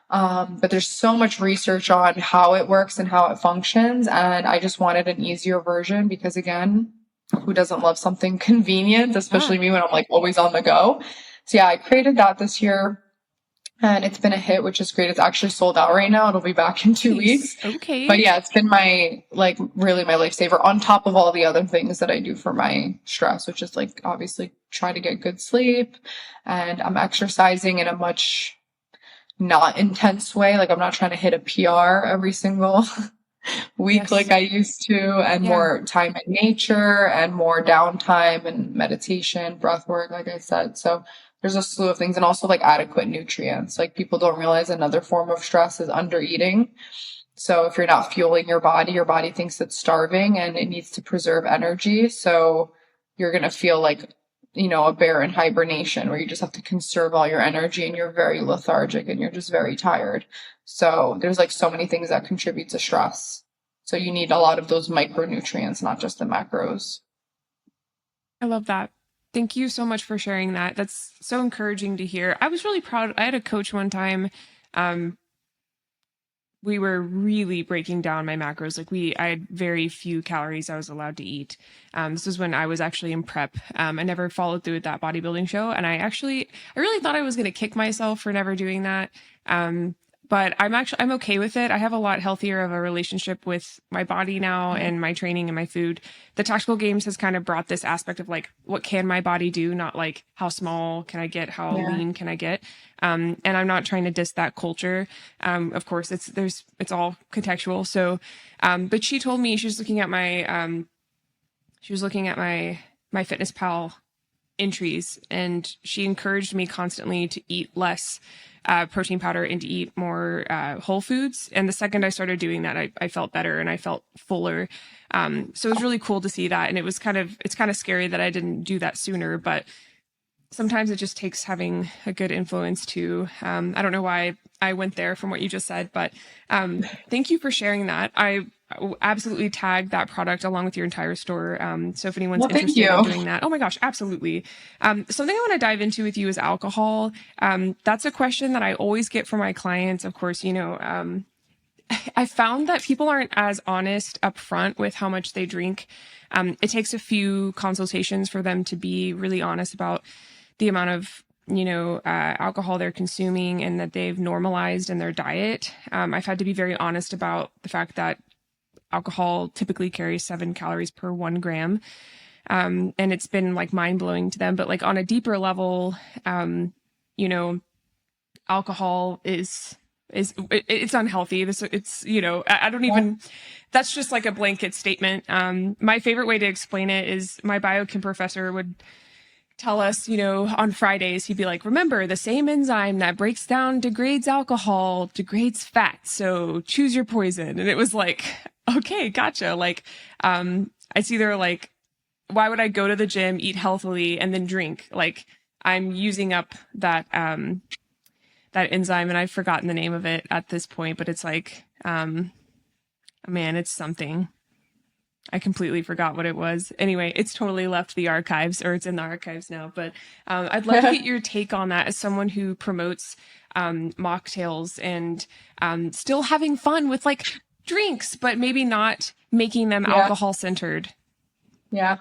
But there's so much research on how it works and how it functions. And I just wanted an easier version because, again, who doesn't love something convenient, especially me when I'm always on the go. So yeah, I created that this year. And it's been a hit, which is great. It's actually sold out right now. It'll be back in 2 weeks. Okay. But yeah, it's been really my lifesaver on top of all the other things that I do for my stress, which is obviously try to get good sleep. And I'm exercising in a much not intense way. I'm not trying to hit a PR every single week Yes. like I used to, and Yeah. more time in nature and more downtime and meditation, breath work, like I said. So there's a slew of things, and also like adequate nutrients. Like people don't realize another form of stress is under eating. So if you're not fueling your body thinks it's starving and it needs to preserve energy. So you're going to feel like, a bear in hibernation where you just have to conserve all your energy and you're very lethargic and you're just very tired. So there's like so many things that contribute to stress. So you need a lot of those micronutrients, not just the macros. I love that. Thank you so much for sharing that. That's so encouraging to hear. I was really proud. I had a coach one time. Um, we were really breaking down my macros. I had very few calories I was allowed to eat. This was when I was actually in prep. I never followed through with that bodybuilding show. And I really thought I was going to kick myself for never doing that. But I'm okay with it. I have a lot healthier of a relationship with my body now and my training and my food. The tactical games has kind of brought this aspect of like, what can my body do? Not like how small can I get? How lean can I get? And I'm not trying to diss that culture. Of course it's all contextual. So, but she told me she was looking at my Fitness Pal entries, and she encouraged me constantly to eat less protein powder and to eat more whole foods. And the second I started doing that, I felt better and I felt fuller. So it was really cool to see that. And it's kind of scary that I didn't do that sooner, but sometimes it just takes having a good influence too. I don't know why I went there from what you just said, but thank you for sharing that. I absolutely tag that product along with your entire store. So if anyone's interested in doing that, oh my gosh, absolutely. Something I want to dive into with you is alcohol. That's a question that I always get from my clients. Of course, I found that people aren't as honest up front with how much they drink. It takes a few consultations for them to be really honest about the amount of alcohol they're consuming and that they've normalized in their diet. I've had to be very honest about the fact that alcohol typically carries 7 calories per 1 gram. And it's been like mind blowing to them, but like on a deeper level, alcohol it's unhealthy. I don't even, that's just like a blanket statement. My favorite way to explain it is my biochem professor would tell us, on Fridays, he'd be like, remember, the same enzyme that breaks down, degrades alcohol, degrades fat. So choose your poison. And it was like, okay, gotcha. Like, it's either like, why would I go to the gym, eat healthily, and then drink? Like, I'm using up that enzyme, and I've forgotten the name of it at this point, but it's like, man, it's something. I completely forgot what it was. Anyway, it's totally left the archives, or it's in the archives now, but I'd love to get your take on that as someone who promotes mocktails and still having fun with like drinks, but maybe not making them alcohol centered. Yeah.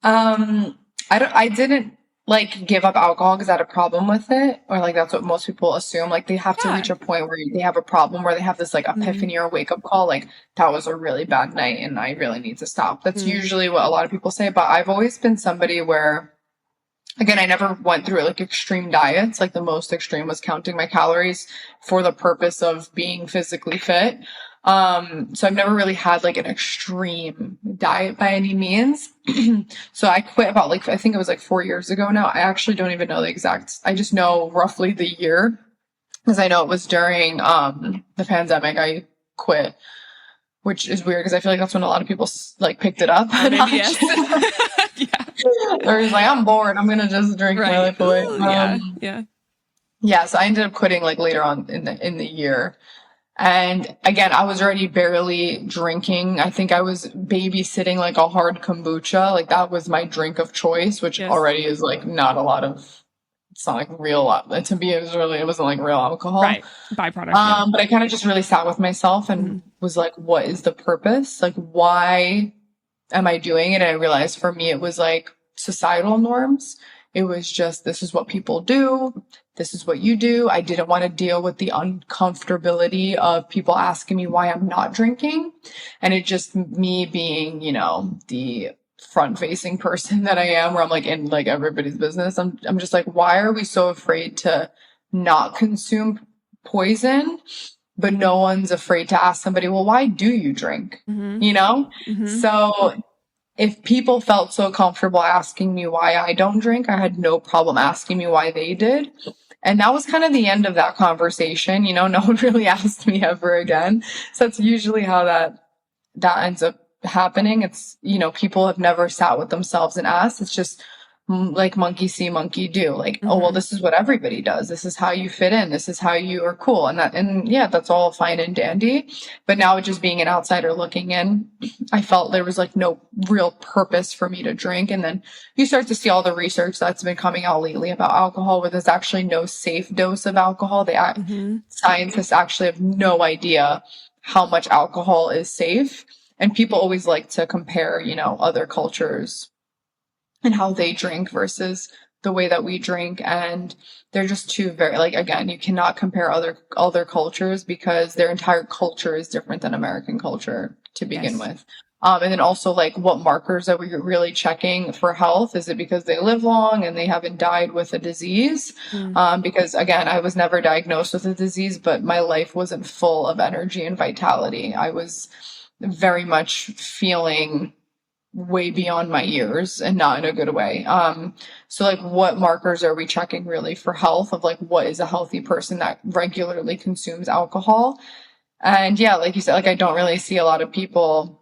I didn't like give up alcohol because I had a problem with it, or like that's what most people assume. Like they have to reach a point where they have a problem, where they have this like epiphany or wake up call, like that was a really bad night and I really need to stop. That's usually what a lot of people say. But I've always been somebody where, again, I never went through like extreme diets. Like the most extreme was counting my calories for the purpose of being physically fit. So I've never really had like an extreme diet by any means. So I quit about like, I think it was like 4 years ago now. I actually don't even know the exact, I just know roughly the year because I know it was during, the pandemic I quit, which is weird because I feel like that's when a lot of people like picked it up. Maybe yes. Yeah. They're just like, I'm bored. I'm going to just drink my life away. Yeah. So I ended up quitting like later on in the year. And again, I was already barely drinking. I think I was babysitting like a hard kombucha. Like that was my drink of choice, which already is like not a lot of, it's not like real, to me, it wasn't like real alcohol. Right. Byproduct. But I kind of just really sat with myself and was like, what is the purpose? Like, why am I doing it? And I realized for me, it was like societal norms. It was just, this is what people do. This is what you do. I didn't want to deal with the uncomfortability of people asking me why I'm not drinking. And it just me being, the front facing person that I am, where I'm like in like everybody's business. I'm just like, why are we so afraid to not consume poison? but no one's afraid to ask somebody, well, why do you drink? Mm-hmm. You know? Mm-hmm. So if people felt so comfortable asking me why I don't drink, I had no problem asking me why they did. And that was kind of the end of that conversation. You know, no one really asked me ever again. So that's usually how that ends up happening. It's, you know, people have never sat with themselves and asked. It's just like monkey see, monkey do. Like, oh, well, Mm-hmm. this is what everybody does. This is how you fit in. This is how you are cool. And yeah, that's all fine and dandy. But now just being an outsider looking in, I felt there was like no real purpose for me to drink. And then you start to see all the research that's been coming out lately about alcohol, where there's actually no safe dose of alcohol. Mm-hmm. Scientists actually have no idea how much alcohol is safe. And people always like to compare, you know, other cultures and how they drink versus the way that we drink. And they're just two very, like, again, you cannot compare other cultures because their entire culture is different than American culture to begin Yes. with. And then also, like, what markers are we really checking for health? Is it because they live long and they haven't died with a disease? Mm. Because again, I was never diagnosed with a disease, but my life wasn't full of energy and vitality. I was very much feeling way beyond my years and not in a good way. So like what markers are we checking really for health of like what is a healthy person that regularly consumes alcohol? And yeah, like you said, like I don't really see a lot of people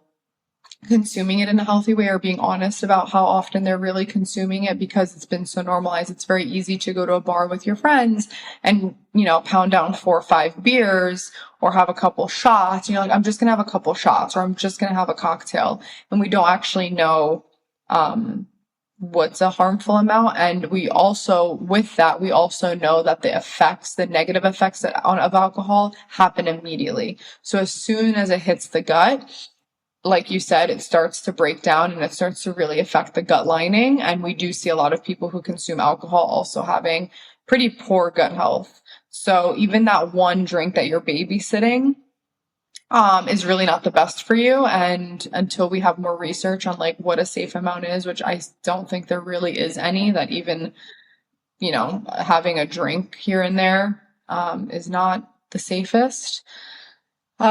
consuming it in a healthy way or being honest about how often they're really consuming it because it's been so normalized. It's very easy to go to a bar with your friends and, you know, pound down 4 or 5 beers or have a couple shots. And you're like, I'm just going to have a couple shots or I'm just going to have a cocktail. And we don't actually know, what's a harmful amount. And we also, with that, we also know that the effects, the negative effects of alcohol happen immediately. So as soon as it hits the gut, like you said, it starts to break down and it starts to really affect the gut lining. And we do see a lot of people who consume alcohol also having pretty poor gut health. So even that one drink that you're babysitting, is really not the best for you. And until we have more research on like what a safe amount is, which I don't think there really is any, that even, you know, having a drink here and there, is not the safest.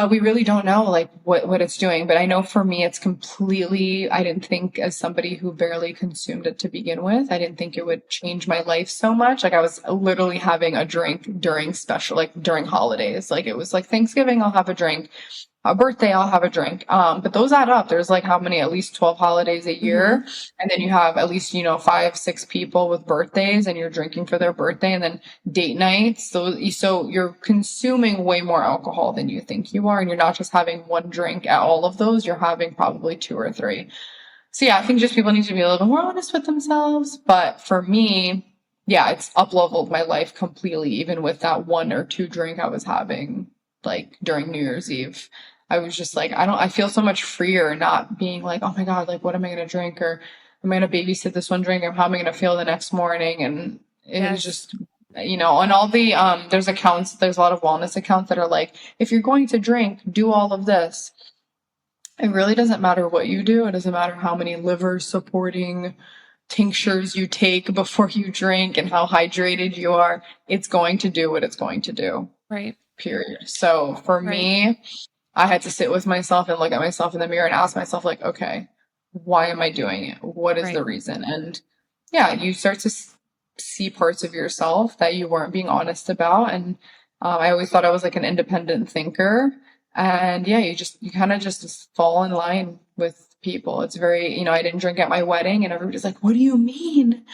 We really don't know like what it's doing, but I know for me it's completely, I didn't think as somebody who barely consumed it to begin with, I didn't think it would change my life so much. Like I was literally having a drink during special, like during holidays. Like it was like Thanksgiving, I'll have a drink. A birthday, I'll have a drink. But those add up. There's like how many? At least 12 holidays a Mm-hmm. year. And then you have at least, you know, 5, 6 people with birthdays and you're drinking for their birthday and then date nights. So you're consuming way more alcohol than you think you are. And you're not just having one drink at all of those. You're having probably 2 or 3. So yeah, I think just people need to be a little bit more honest with themselves. But for me, yeah, it's up leveled my life completely, even with that 1 or 2 drink I was having like during New Year's Eve. I was just like, I feel so much freer not being like, oh my God, like, what am I going to drink? Or am I going to babysit this one drink? Or how am I going to feel the next morning? And it was Yes. just, you know, and all the, there's a lot of wellness accounts that are like, if you're going to drink, do all of this. It really doesn't matter what you do. It doesn't matter how many liver supporting tinctures you take before you drink and how hydrated you are. It's going to do what it's going to do, Right. period. So for Right. me, I had to sit with myself and look at myself in the mirror and ask myself, like, okay, why am I doing it? What is the Right. reason? And yeah, you start to see parts of yourself that you weren't being honest about. And I always thought I was like an independent thinker. And yeah, you kind of just fall in line with people. It's very, you know, I didn't drink at my wedding and everybody's like, what do you mean?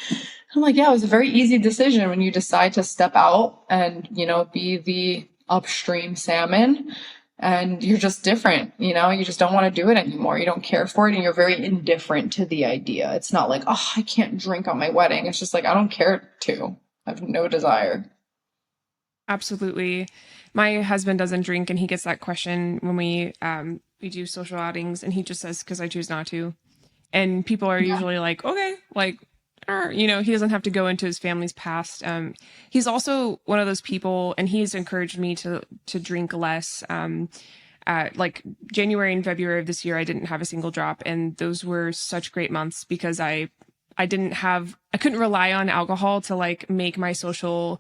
I'm like, yeah, it was a very easy decision when you decide to step out and, you know, be the upstream salmon and you're just different, you know, you just don't want to do it anymore. You don't care for it and you're very indifferent to the idea. It's not like, oh, I can't drink on my wedding. It's just like, I don't care to. I have no desire. Absolutely. My husband doesn't drink, and he gets that question when we do social outings, and he just says, "Because I choose not to." And people are Yeah. usually like, "Okay," like, you know, he doesn't have to go into his family's past. He's also one of those people, and he's encouraged me to drink less. Like January and February of this year, I didn't have a single drop, and those were such great months because I couldn't rely on alcohol to like make my social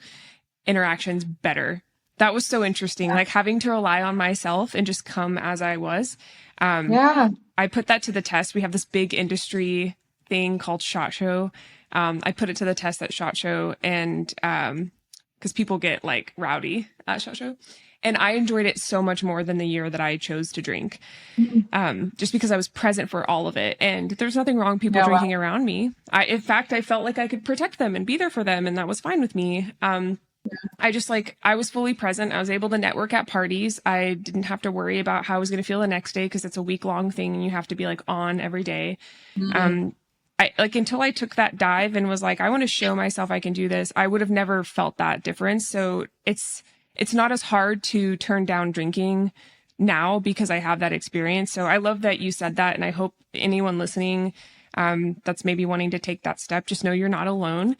interactions better. That was so interesting. Like having to rely on myself and just come as I was. Yeah. I put that to the test. We have this big industry thing called SHOT Show. I put it to the test at SHOT Show, and because people get like rowdy at SHOT Show. And I enjoyed it so much more than the year that I chose to drink, just because I was present for all of it. And there's nothing wrong with people drinking around me. In fact, I felt like I could protect them and be there for them, and that was fine with me. I just I was fully present. I was able to network at parties. I didn't have to worry about how I was going to feel the next day because it's a week-long thing and you have to be like on every day. Until I took that dive and was like, I want to show myself I can do this, I would have never felt that difference. So it's not as hard to turn down drinking now because I have that experience. So I love that you said that. And I hope anyone listening that's maybe wanting to take that step, just know you're not alone.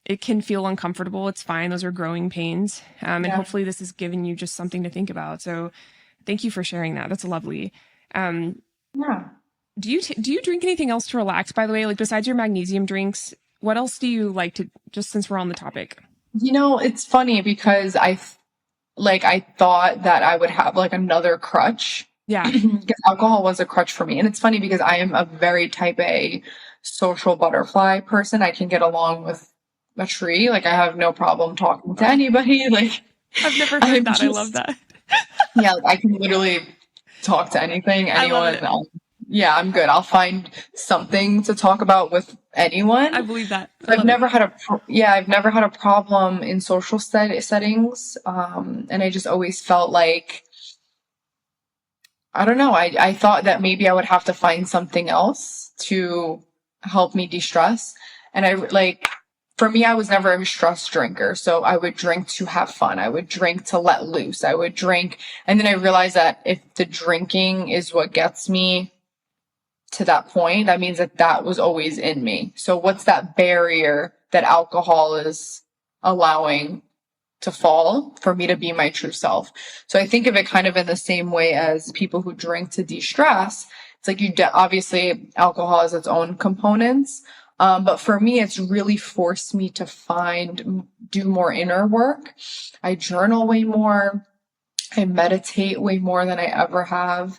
It can feel uncomfortable. It's fine. Those are growing pains. And hopefully this has given you just something to think about. So thank you for sharing that. That's lovely. Do you drink anything else to relax, by the way? Like besides your magnesium drinks, what else do you like to, just since we're on the topic? It's funny because I thought that I would have like another crutch. Yeah. Because alcohol was a crutch for me. And it's funny because I am a very type A social butterfly person. I can get along with a tree. Like I have no problem talking to anybody. Like I've never heard that. I love that. Yeah, like, I can literally talk to anything, anyone. I'm good. I'll find something to talk about with anyone. I believe that. I've never had a problem in social settings. And I just always felt like, I don't know. I thought that maybe I would have to find something else to help me de-stress. And for me, I was never a stress drinker. So I would drink to have fun. I would drink to let loose. I would drink. And then I realized that if the drinking is what gets me to that point, that means that was always in me. So what's that barrier that alcohol is allowing to fall for me to be my true self? So I think of it kind of in the same way as people who drink to de-stress. It's like obviously alcohol has its own components. But for me, it's really forced me to do more inner work. I journal way more. I meditate way more than I ever have.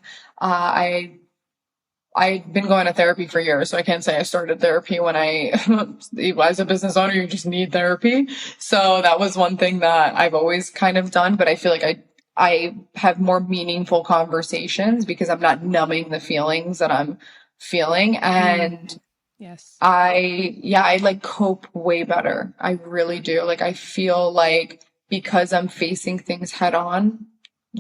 I've been going to therapy for years, so I can't say I started therapy when as a business owner, you just need therapy. So that was one thing that I've always kind of done, but I feel like I have more meaningful conversations because I'm not numbing the feelings that I'm feeling. And yes, I like cope way better. I really do. Like, I feel like because I'm facing things head on,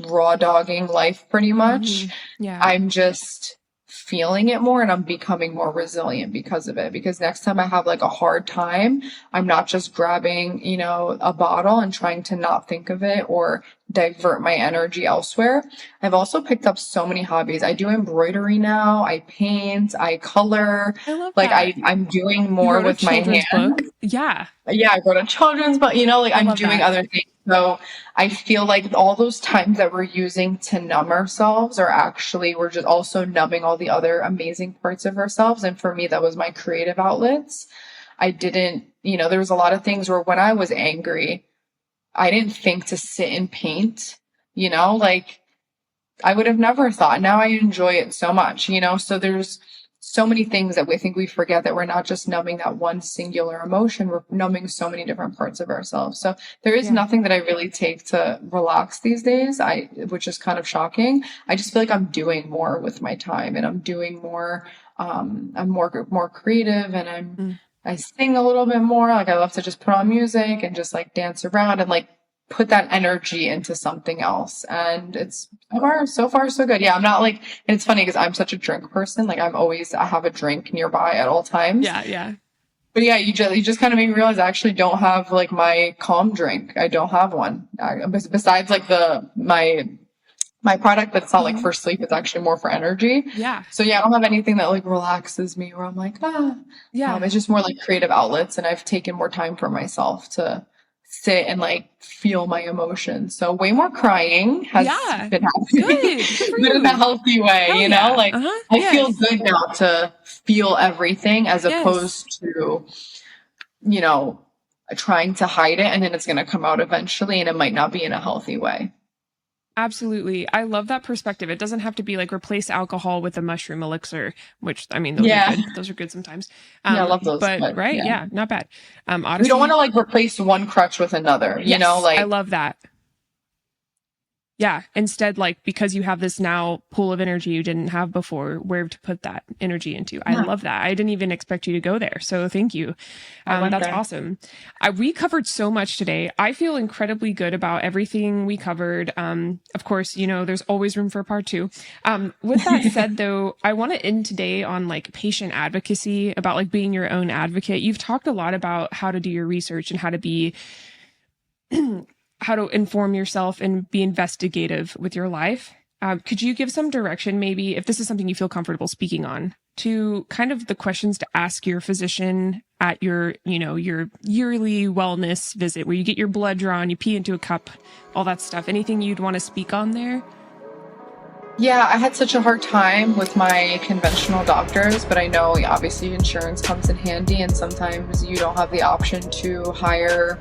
raw dogging life pretty much, I'm just feeling it more and I'm becoming more resilient because of it. Because next time I have like a hard time, I'm not just grabbing, a bottle and trying to not think of it or divert my energy elsewhere. I've also picked up so many hobbies. I do embroidery now. I paint, I color. I love like that. I'm doing more with my hands. Book. Yeah, I wrote a children's book, I'm doing other things. So I feel like all those times that we're using to numb ourselves are actually, we're just also numbing all the other amazing parts of ourselves. And for me, that was my creative outlets. I didn't, there was a lot of things where when I was angry, I didn't think to sit and paint, I would have never thought. Now I enjoy it so much, so there's so many things that we think we forget, that we're not just numbing that one singular emotion, we're numbing so many different parts of ourselves. So there is nothing that I really take to relax these days, which is kind of shocking. I just feel like I'm doing more with my time and I'm doing more, I'm more creative, and I sing a little bit more. Like, I love to just put on music and just like dance around and like put that energy into something else. And it's so far so good. Yeah, I'm not like, and it's funny because I'm such a drink person. Like, I have a drink nearby at all times. Yeah. But yeah, you just kind of made me realize I actually don't have like my calm drink. I don't have one. Besides like my product, but it's not like for sleep. It's actually more for energy. Yeah. So I don't have anything that like relaxes me where I'm like, it's just more like creative outlets. And I've taken more time for myself to sit and like feel my emotions. So way more crying has been happening, but in a healthy way, I feel good now to feel everything as opposed to, trying to hide it, and then it's going to come out eventually, and it might not be in a healthy way. Absolutely. I love that perspective. It doesn't have to be like replace alcohol with a mushroom elixir, which I mean, those are good. Those are good sometimes. Yeah, I love those. But right. Yeah, not bad. Odyssey, we don't want to like replace one crutch with another, you know, like I love that. Yeah. Instead, like, because you have this now pool of energy you didn't have before, where to put that energy into. I love that. I didn't even expect you to go there. So thank you. That's awesome. We covered so much today. I feel incredibly good about everything we covered. Of course, you know, there's always room for part 2. With that said, though, I want to end today on like patient advocacy, about like being your own advocate. You've talked a lot about how to do your research and how to be how to inform yourself and be investigative with your life. Could you give some direction, maybe, if this is something you feel comfortable speaking on, to kind of the questions to ask your physician at your, you know, your yearly wellness visit where you get your blood drawn, you pee into a cup, all that stuff? Anything you'd want to speak on there? Yeah, I had such a hard time with my conventional doctors, but I know obviously insurance comes in handy, and sometimes you don't have the option to hire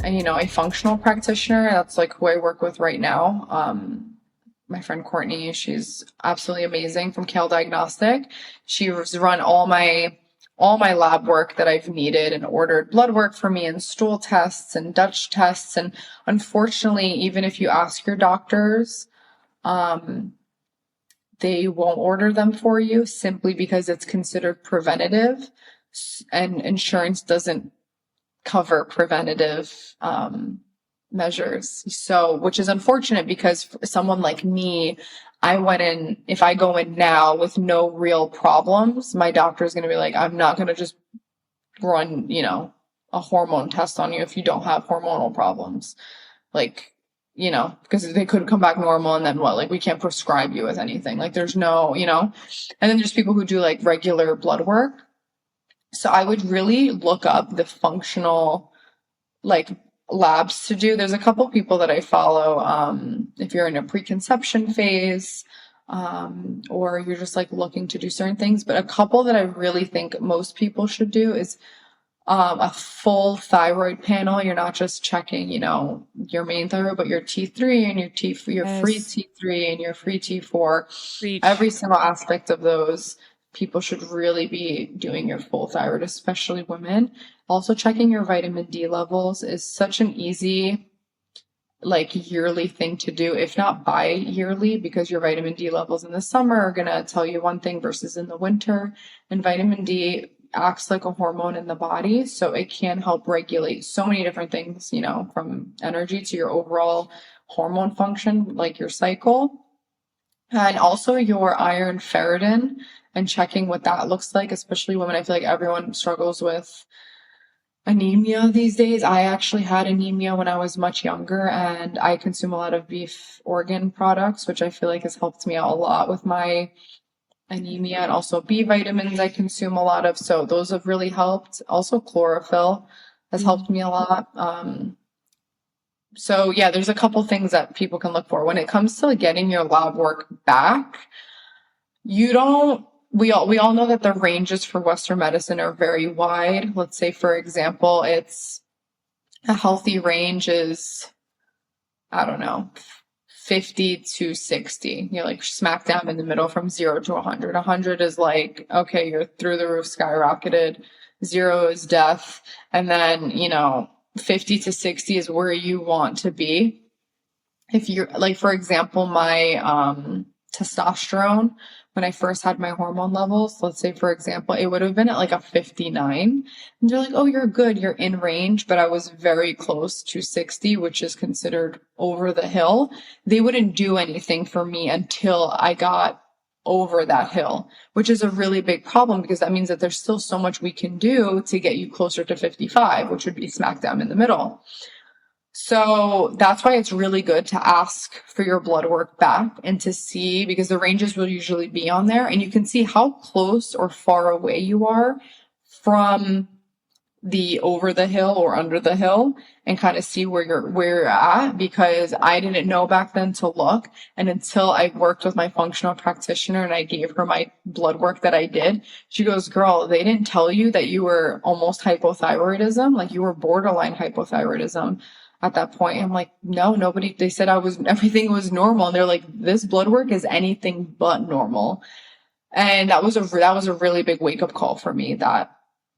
a functional practitioner. That's like who I work with right now. My friend Courtney, she's absolutely amazing from Kale Diagnostic. She's run all my lab work that I've needed and ordered blood work for me and stool tests and Dutch tests. And unfortunately, even if you ask your doctors, they won't order them for you simply because it's considered preventative, and insurance doesn't cover preventative measures. So, which is unfortunate, because for someone like me, if I go in now with no real problems, my doctor is going to be like, I'm not going to just run, a hormone test on you if you don't have hormonal problems. Like, because they could come back normal, and then what? Like, we can't prescribe you with anything. Like, there's no, and then there's people who do like regular blood work. So I would really look up the functional like labs to do. There's a couple people that I follow. If you're in a preconception phase, or you're just like looking to do certain things, but a couple that I really think most people should do is a full thyroid panel. You're not just checking, your main thyroid, but your T3 and your free T3 and your free T4. Every single aspect of those. People should really be doing your full thyroid, especially women. Also, checking your vitamin D levels is such an easy, like, yearly thing to do, if not bi-yearly, because your vitamin D levels in the summer are going to tell you one thing versus in the winter. And vitamin D acts like a hormone in the body, so it can help regulate so many different things, from energy to your overall hormone function, like your cycle. And also your iron ferritin, and checking what that looks like, especially women. I feel like everyone struggles with anemia these days. I actually had anemia when I was much younger, and I consume a lot of beef organ products, which I feel like has helped me out a lot with my anemia, and also B vitamins I consume a lot of. So those have really helped. Also chlorophyll has helped me a lot. So yeah, there's a couple things that people can look for when it comes to getting your lab work back. We all know that the ranges for Western medicine are very wide. Let's say, for example, it's a healthy range is, I don't know, 50 to 60. You're like smack down in the middle from 0 to 100. 100 is like, okay, you're through the roof, skyrocketed. 0 is death. And then, 50 to 60 is where you want to be. If you're like, for example, my testosterone, when I first had my hormone levels, let's say, for example, it would have been at like a 59. And they're like, oh, you're good, you're in range. But I was very close to 60, which is considered over the hill. They wouldn't do anything for me until I got over that hill, which is a really big problem, because that means that there's still so much we can do to get you closer to 55, which would be smack down in the middle. So that's why it's really good to ask for your blood work back and to see, because the ranges will usually be on there, and you can see how close or far away you are from the over the hill or under the hill and kind of see where you're at, because I didn't know back then to look. And until I worked with my functional practitioner and I gave her my blood work that I did, she goes, girl, they didn't tell you that you were almost hypothyroidism, like you were borderline hypothyroidism at that point. I'm like, no, nobody, they said everything was normal. And they're like, this blood work is anything but normal. And that was a really big wake up call for me, that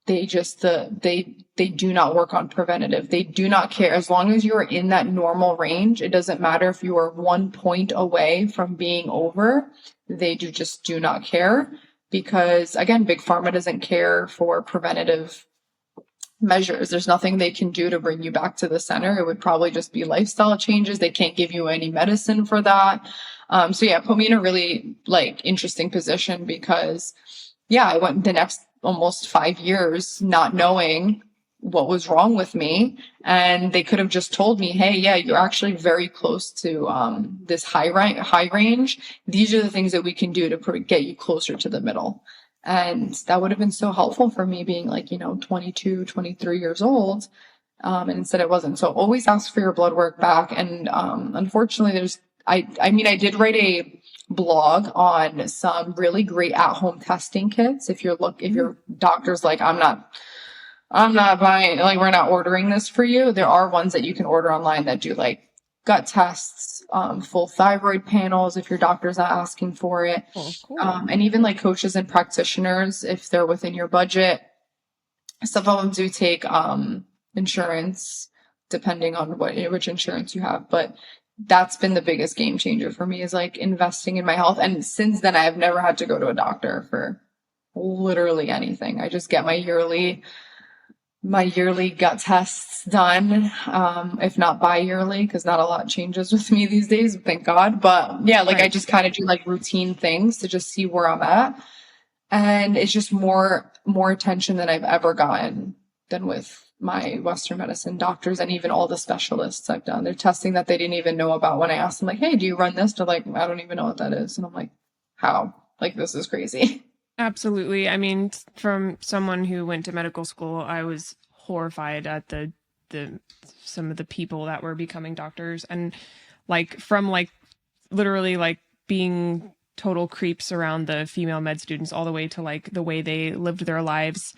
they just, they do not work on preventative. They do not care. As long as you are in that normal range, it doesn't matter if you are 1 point away from being over, they just do not care. Because again, big pharma doesn't care for preventative measures. There's nothing they can do to bring you back to the center. It would probably just be lifestyle changes. They can't give you any medicine for that. So yeah, put me in a really like interesting position, because yeah, I went the next almost 5 years not knowing what was wrong with me. And they could have just told me, hey, yeah, you're actually very close to this high range. These are the things that we can do to get you closer to the middle. And that would have been so helpful for me being like, 22, 23 years old. And instead it wasn't. So always ask for your blood work back. And unfortunately, I mean, I did write a blog on some really great at-home testing kits. If your doctor's like, I'm not buying, like, we're not ordering this for you, there are ones that you can order online that do like gut tests, full thyroid panels if your doctor's not asking for it. Oh, cool. And even like coaches and practitioners, if they're within your budget. Some of them do take insurance, depending on which insurance you have. But that's been the biggest game changer for me, is like investing in my health. And since then, I've never had to go to a doctor for literally anything. I just get my yearly gut tests done, if not bi-yearly, because not a lot changes with me these days, thank God. But yeah, like, right. I just kind of do like routine things to just see where I'm at. And it's just more attention than I've ever gotten than with my Western medicine doctors, and even all the specialists I've done. They're testing that they didn't even know about. When I asked them, like, hey, do you run this? They're like, I don't even know what that is. And I'm like, how? Like, this is crazy. Absolutely. I mean, from someone who went to medical school, I was horrified at some of the people that were becoming doctors, and like from like literally like being total creeps around the female med students, all the way to like the way they lived their lives.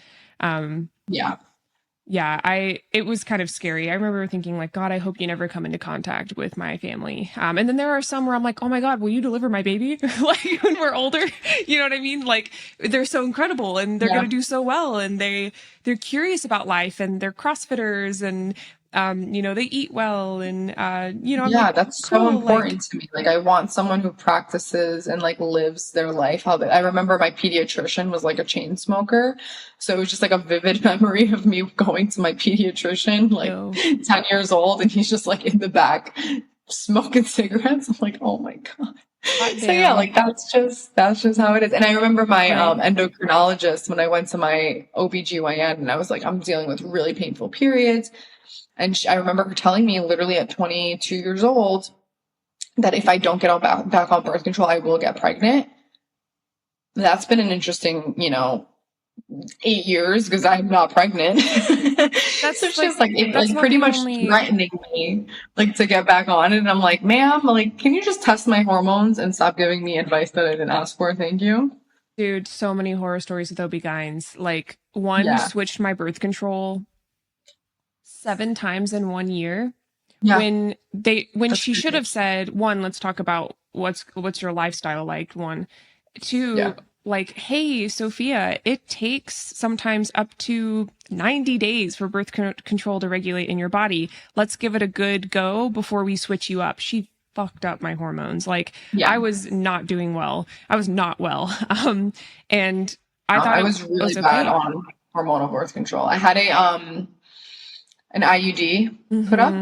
It was kind of scary. I remember thinking like, God, I hope you never come into contact with my family. And then there are some where I'm like, oh my God, will you deliver my baby? Like when we're older, you know what I mean? Like they're so incredible and they're going to do so well. And they're curious about life, and they're CrossFitters, and they eat well, and I'm like, that's cool, so important to me. Like, I want someone who practices and like lives their life. I remember my pediatrician was like a chain smoker, so it was just like a vivid memory of me going to my pediatrician, like 10 years old, and he's just like in the back smoking cigarettes. I'm like, oh my God. So yeah, like that's just how it is. And I remember my endocrinologist, when I went to my OBGYN, and I was like, I'm dealing with really painful periods. And I remember her telling me literally at 22 years old that if I don't get back on birth control, I will get pregnant. That's been an interesting, 8 years, because I'm not pregnant. That's so just like pretty much threatening me like to get back on it. And I'm like, ma'am, like, can you just test my hormones and stop giving me advice that I didn't ask for? Thank you. Dude, so many horror stories with OB-GYNs. Like one switched my birth control 7 times in 1 year. When she should have said, 1, let's talk about what's your lifestyle like. 1, 2, like, hey, Sophia, it takes sometimes up to 90 days for birth control to regulate in your body. Let's give it a good go before we switch you up. She fucked up my hormones. Like, I was not doing well. I was not well. And I thought I was really bad on hormonal birth control. I had an IUD put up.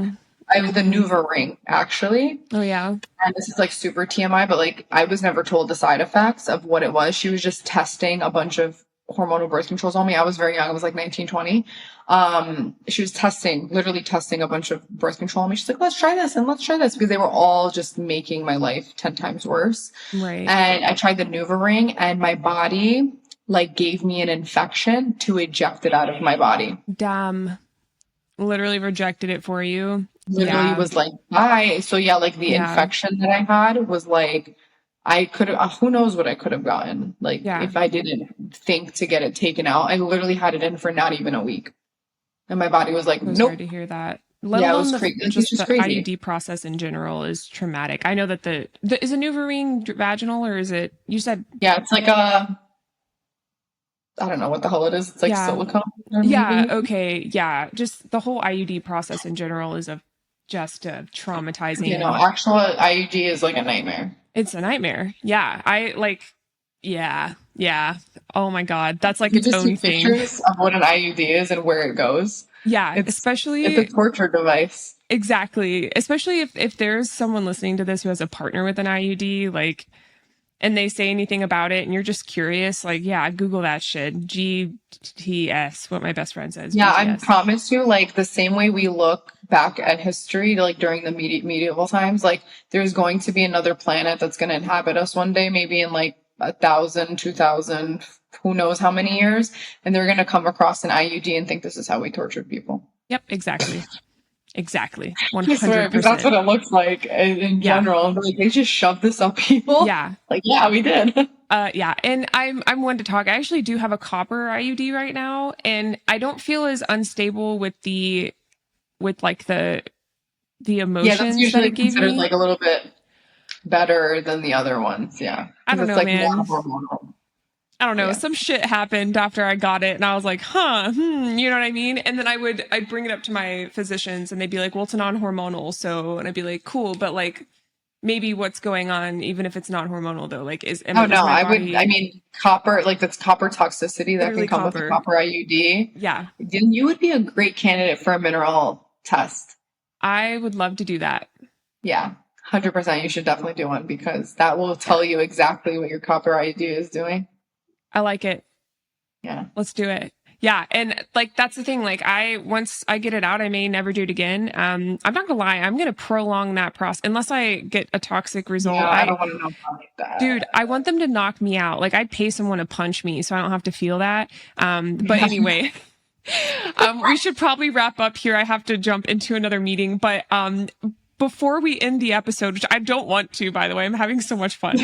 I was the NuvaRing, actually. Oh, yeah. And this is like super TMI, but like I was never told the side effects of what it was. She was just testing a bunch of hormonal birth controls on me. I was very young. I was like 19, 20. She was literally testing a bunch of birth control on me. She's like, let's try this and let's try this, because they were all just making my life 10 times worse. Right. And I tried the NuvaRing, and my body like gave me an infection to eject it out of my body. Damn. Literally rejected it for you. Literally was like, bye. So yeah, like the Yeah. infection that I had was like, I could have, who knows what I could have gotten. Like if I didn't think to get it taken out, I literally had it in for not even a week. And my body was like, So nope. sorry to hear that. Let Yeah, it alone was crazy. It's just just the crazy. IUD process in general is traumatic. I know that is a NuvaRing vaginal, or is it, you said? Yeah, it's like a, I don't know what the hell it is. It's like silicone. Yeah. Maybe. Okay. Yeah. Just the whole IUD process in general is just traumatizing. You know, actual IUD is like a nightmare. It's a nightmare. Yeah. Yeah. Oh my God. That's like You its just own see thing. pictures of what an IUD is and where it goes. Yeah. It's a torture device. Exactly. Especially if there's someone listening to this who has a partner with an IUD, like, and they say anything about it and you're just curious, like, yeah, Google that shit. GTS, what my best friend says. Yeah, GTS. I promise you, like the same way we look back at history, like during the medieval times, like there's going to be another planet that's going to inhabit us one day, maybe in like 1,000, 2,000, who knows how many years. And they're going to come across an IUD and think this is how we tortured people. Yep, exactly. 100%. I swear, because that's what it looks like in general. Like they just shove this up people. Yeah. Like, yeah, we did. Yeah. And I'm one to talk. I actually do have a copper IUD right now, and I don't feel as unstable with like the emotions. Yeah, that's usually that it gave considered me. Like a little bit better than the other ones. Yeah. I don't know, like man. More hormonal. I don't know. Yeah. Some shit happened after I got it and I was like, you know what I mean? And then I'd bring it up to my physicians and they'd be like, well, it's non-hormonal. So, and I'd be like, cool. But like, maybe what's going on, even if it's not hormonal though, like I mean, copper, like that's copper toxicity that can come with a copper IUD. Yeah. Then you would be a great candidate for a mineral test. I would love to do that. Yeah. 100%. You should definitely do one because that will tell you exactly what your copper IUD is doing. I like it. Yeah. Let's do it. Yeah. And like, that's the thing. Like once I get it out, I may never do it again. I'm not gonna lie. I'm going to prolong that process unless I get a toxic result. Yeah, I don't want to know like that. Dude, I want them to knock me out. Like I'd pay someone to punch me so I don't have to feel that. But anyway, we should probably wrap up here. I have to jump into another meeting, but, before we end the episode, which I don't want to, by the way, I'm having so much fun.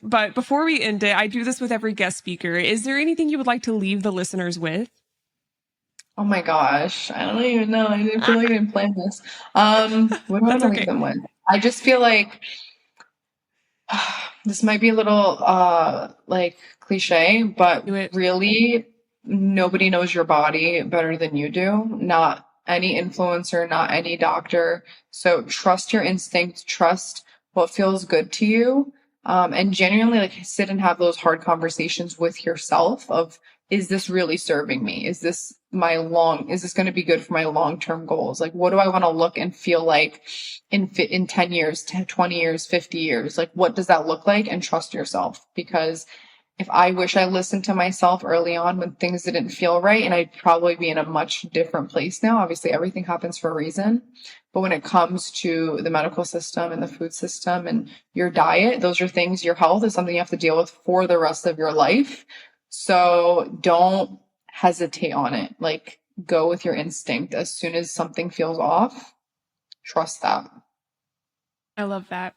But before we end it, I do this with every guest speaker. Is there anything you would like to leave the listeners with? Oh my gosh. I don't even know. I didn't feel like I didn't plan this. What do I want to leave them with? I just feel like this might be a little like cliche, but really nobody knows your body better than you do. Not any influencer, not any doctor. So trust your instinct, trust what feels good to you. And genuinely like sit and have those hard conversations with yourself of, is this really serving me? Is this going to be good for my long-term goals? Like, what do I want to look and feel like in 10 years, 20 years, 50 years? Like, what does that look like? And trust yourself, because if I wish I listened to myself early on when things didn't feel right, and I'd probably be in a much different place now. Obviously, everything happens for a reason. But when it comes to the medical system and the food system and your diet, those are things, your health is something you have to deal with for the rest of your life. So don't hesitate on it. Like, go with your instinct. As soon as something feels off, trust that. I love that.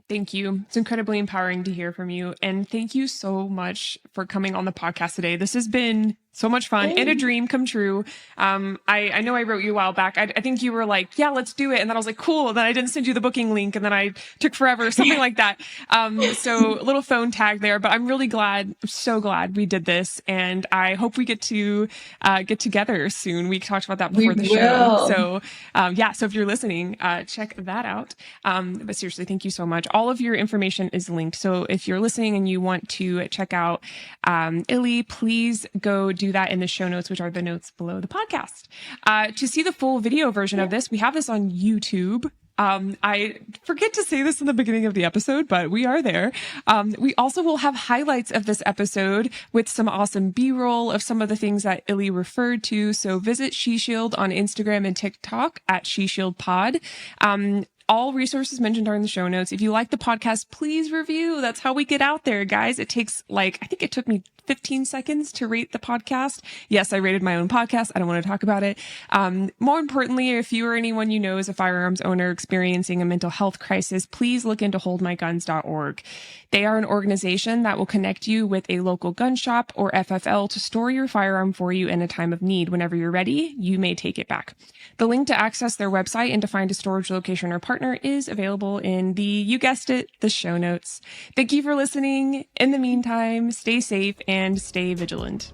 Thank you. It's incredibly empowering to hear from you. And thank you so much for coming on the podcast today. This has been so much fun and a dream come true. I know I wrote you a while back. I think you were like, yeah, let's do it. And then I was like, cool. And then I didn't send you the booking link. And then I took forever, something like that. So a little phone tag there, but I'm really glad, so glad we did this. And I hope we get to get together soon. We talked about that before the show. So so if you're listening, check that out. But seriously, thank you so much. All of your information is linked. So if you're listening and you want to check out Illy, please go do that in the show notes, which are the notes below the podcast. To see the full video version of this, we have this on YouTube. I forget to say this in the beginning of the episode, but we are there. We also will have highlights of this episode with some awesome B-roll of some of the things that Illy referred to. So visit SheShield on Instagram and TikTok at SheShieldPod. All resources mentioned are in the show notes. If you like the podcast, please review. That's how we get out there, guys. It takes I think it took me 15 seconds to rate the podcast. Yes, I rated my own podcast. I don't want to talk about it. More importantly, if you or anyone you know is a firearms owner experiencing a mental health crisis, please look into holdmyguns.org. They are an organization that will connect you with a local gun shop or FFL to store your firearm for you in a time of need. Whenever you're ready, you may take it back. The link to access their website and to find a storage location or partner is available in you guessed it, the show notes. Thank you for listening. In the meantime, stay safe and stay vigilant.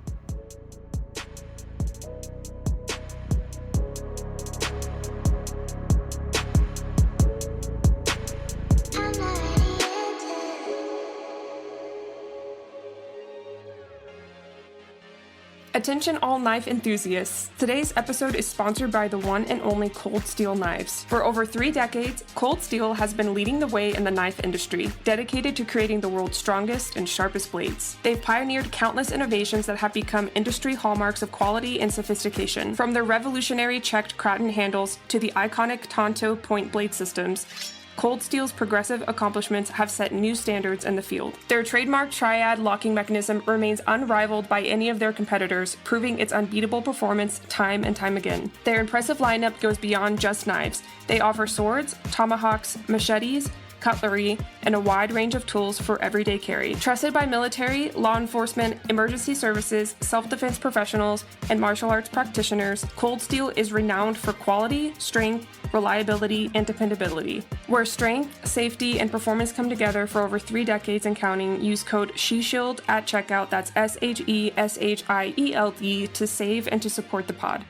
Attention all knife enthusiasts. Today's episode is sponsored by the one and only Cold Steel Knives. For over 3 decades, Cold Steel has been leading the way in the knife industry, dedicated to creating the world's strongest and sharpest blades. They've pioneered countless innovations that have become industry hallmarks of quality and sophistication. From their revolutionary checked Kraton handles to the iconic Tonto point blade systems, Cold Steel's progressive accomplishments have set new standards in the field. Their trademark triad locking mechanism remains unrivaled by any of their competitors, proving its unbeatable performance time and time again. Their impressive lineup goes beyond just knives. They offer swords, tomahawks, machetes, cutlery, and a wide range of tools for everyday carry. Trusted by military, law enforcement, emergency services, self-defense professionals, and martial arts practitioners, Cold Steel is renowned for quality, strength, reliability, and dependability. Where strength, safety, and performance come together for over 3 decades and counting, use code SHESHIELD at checkout, that's SHESHIELD, to save and to support the pod.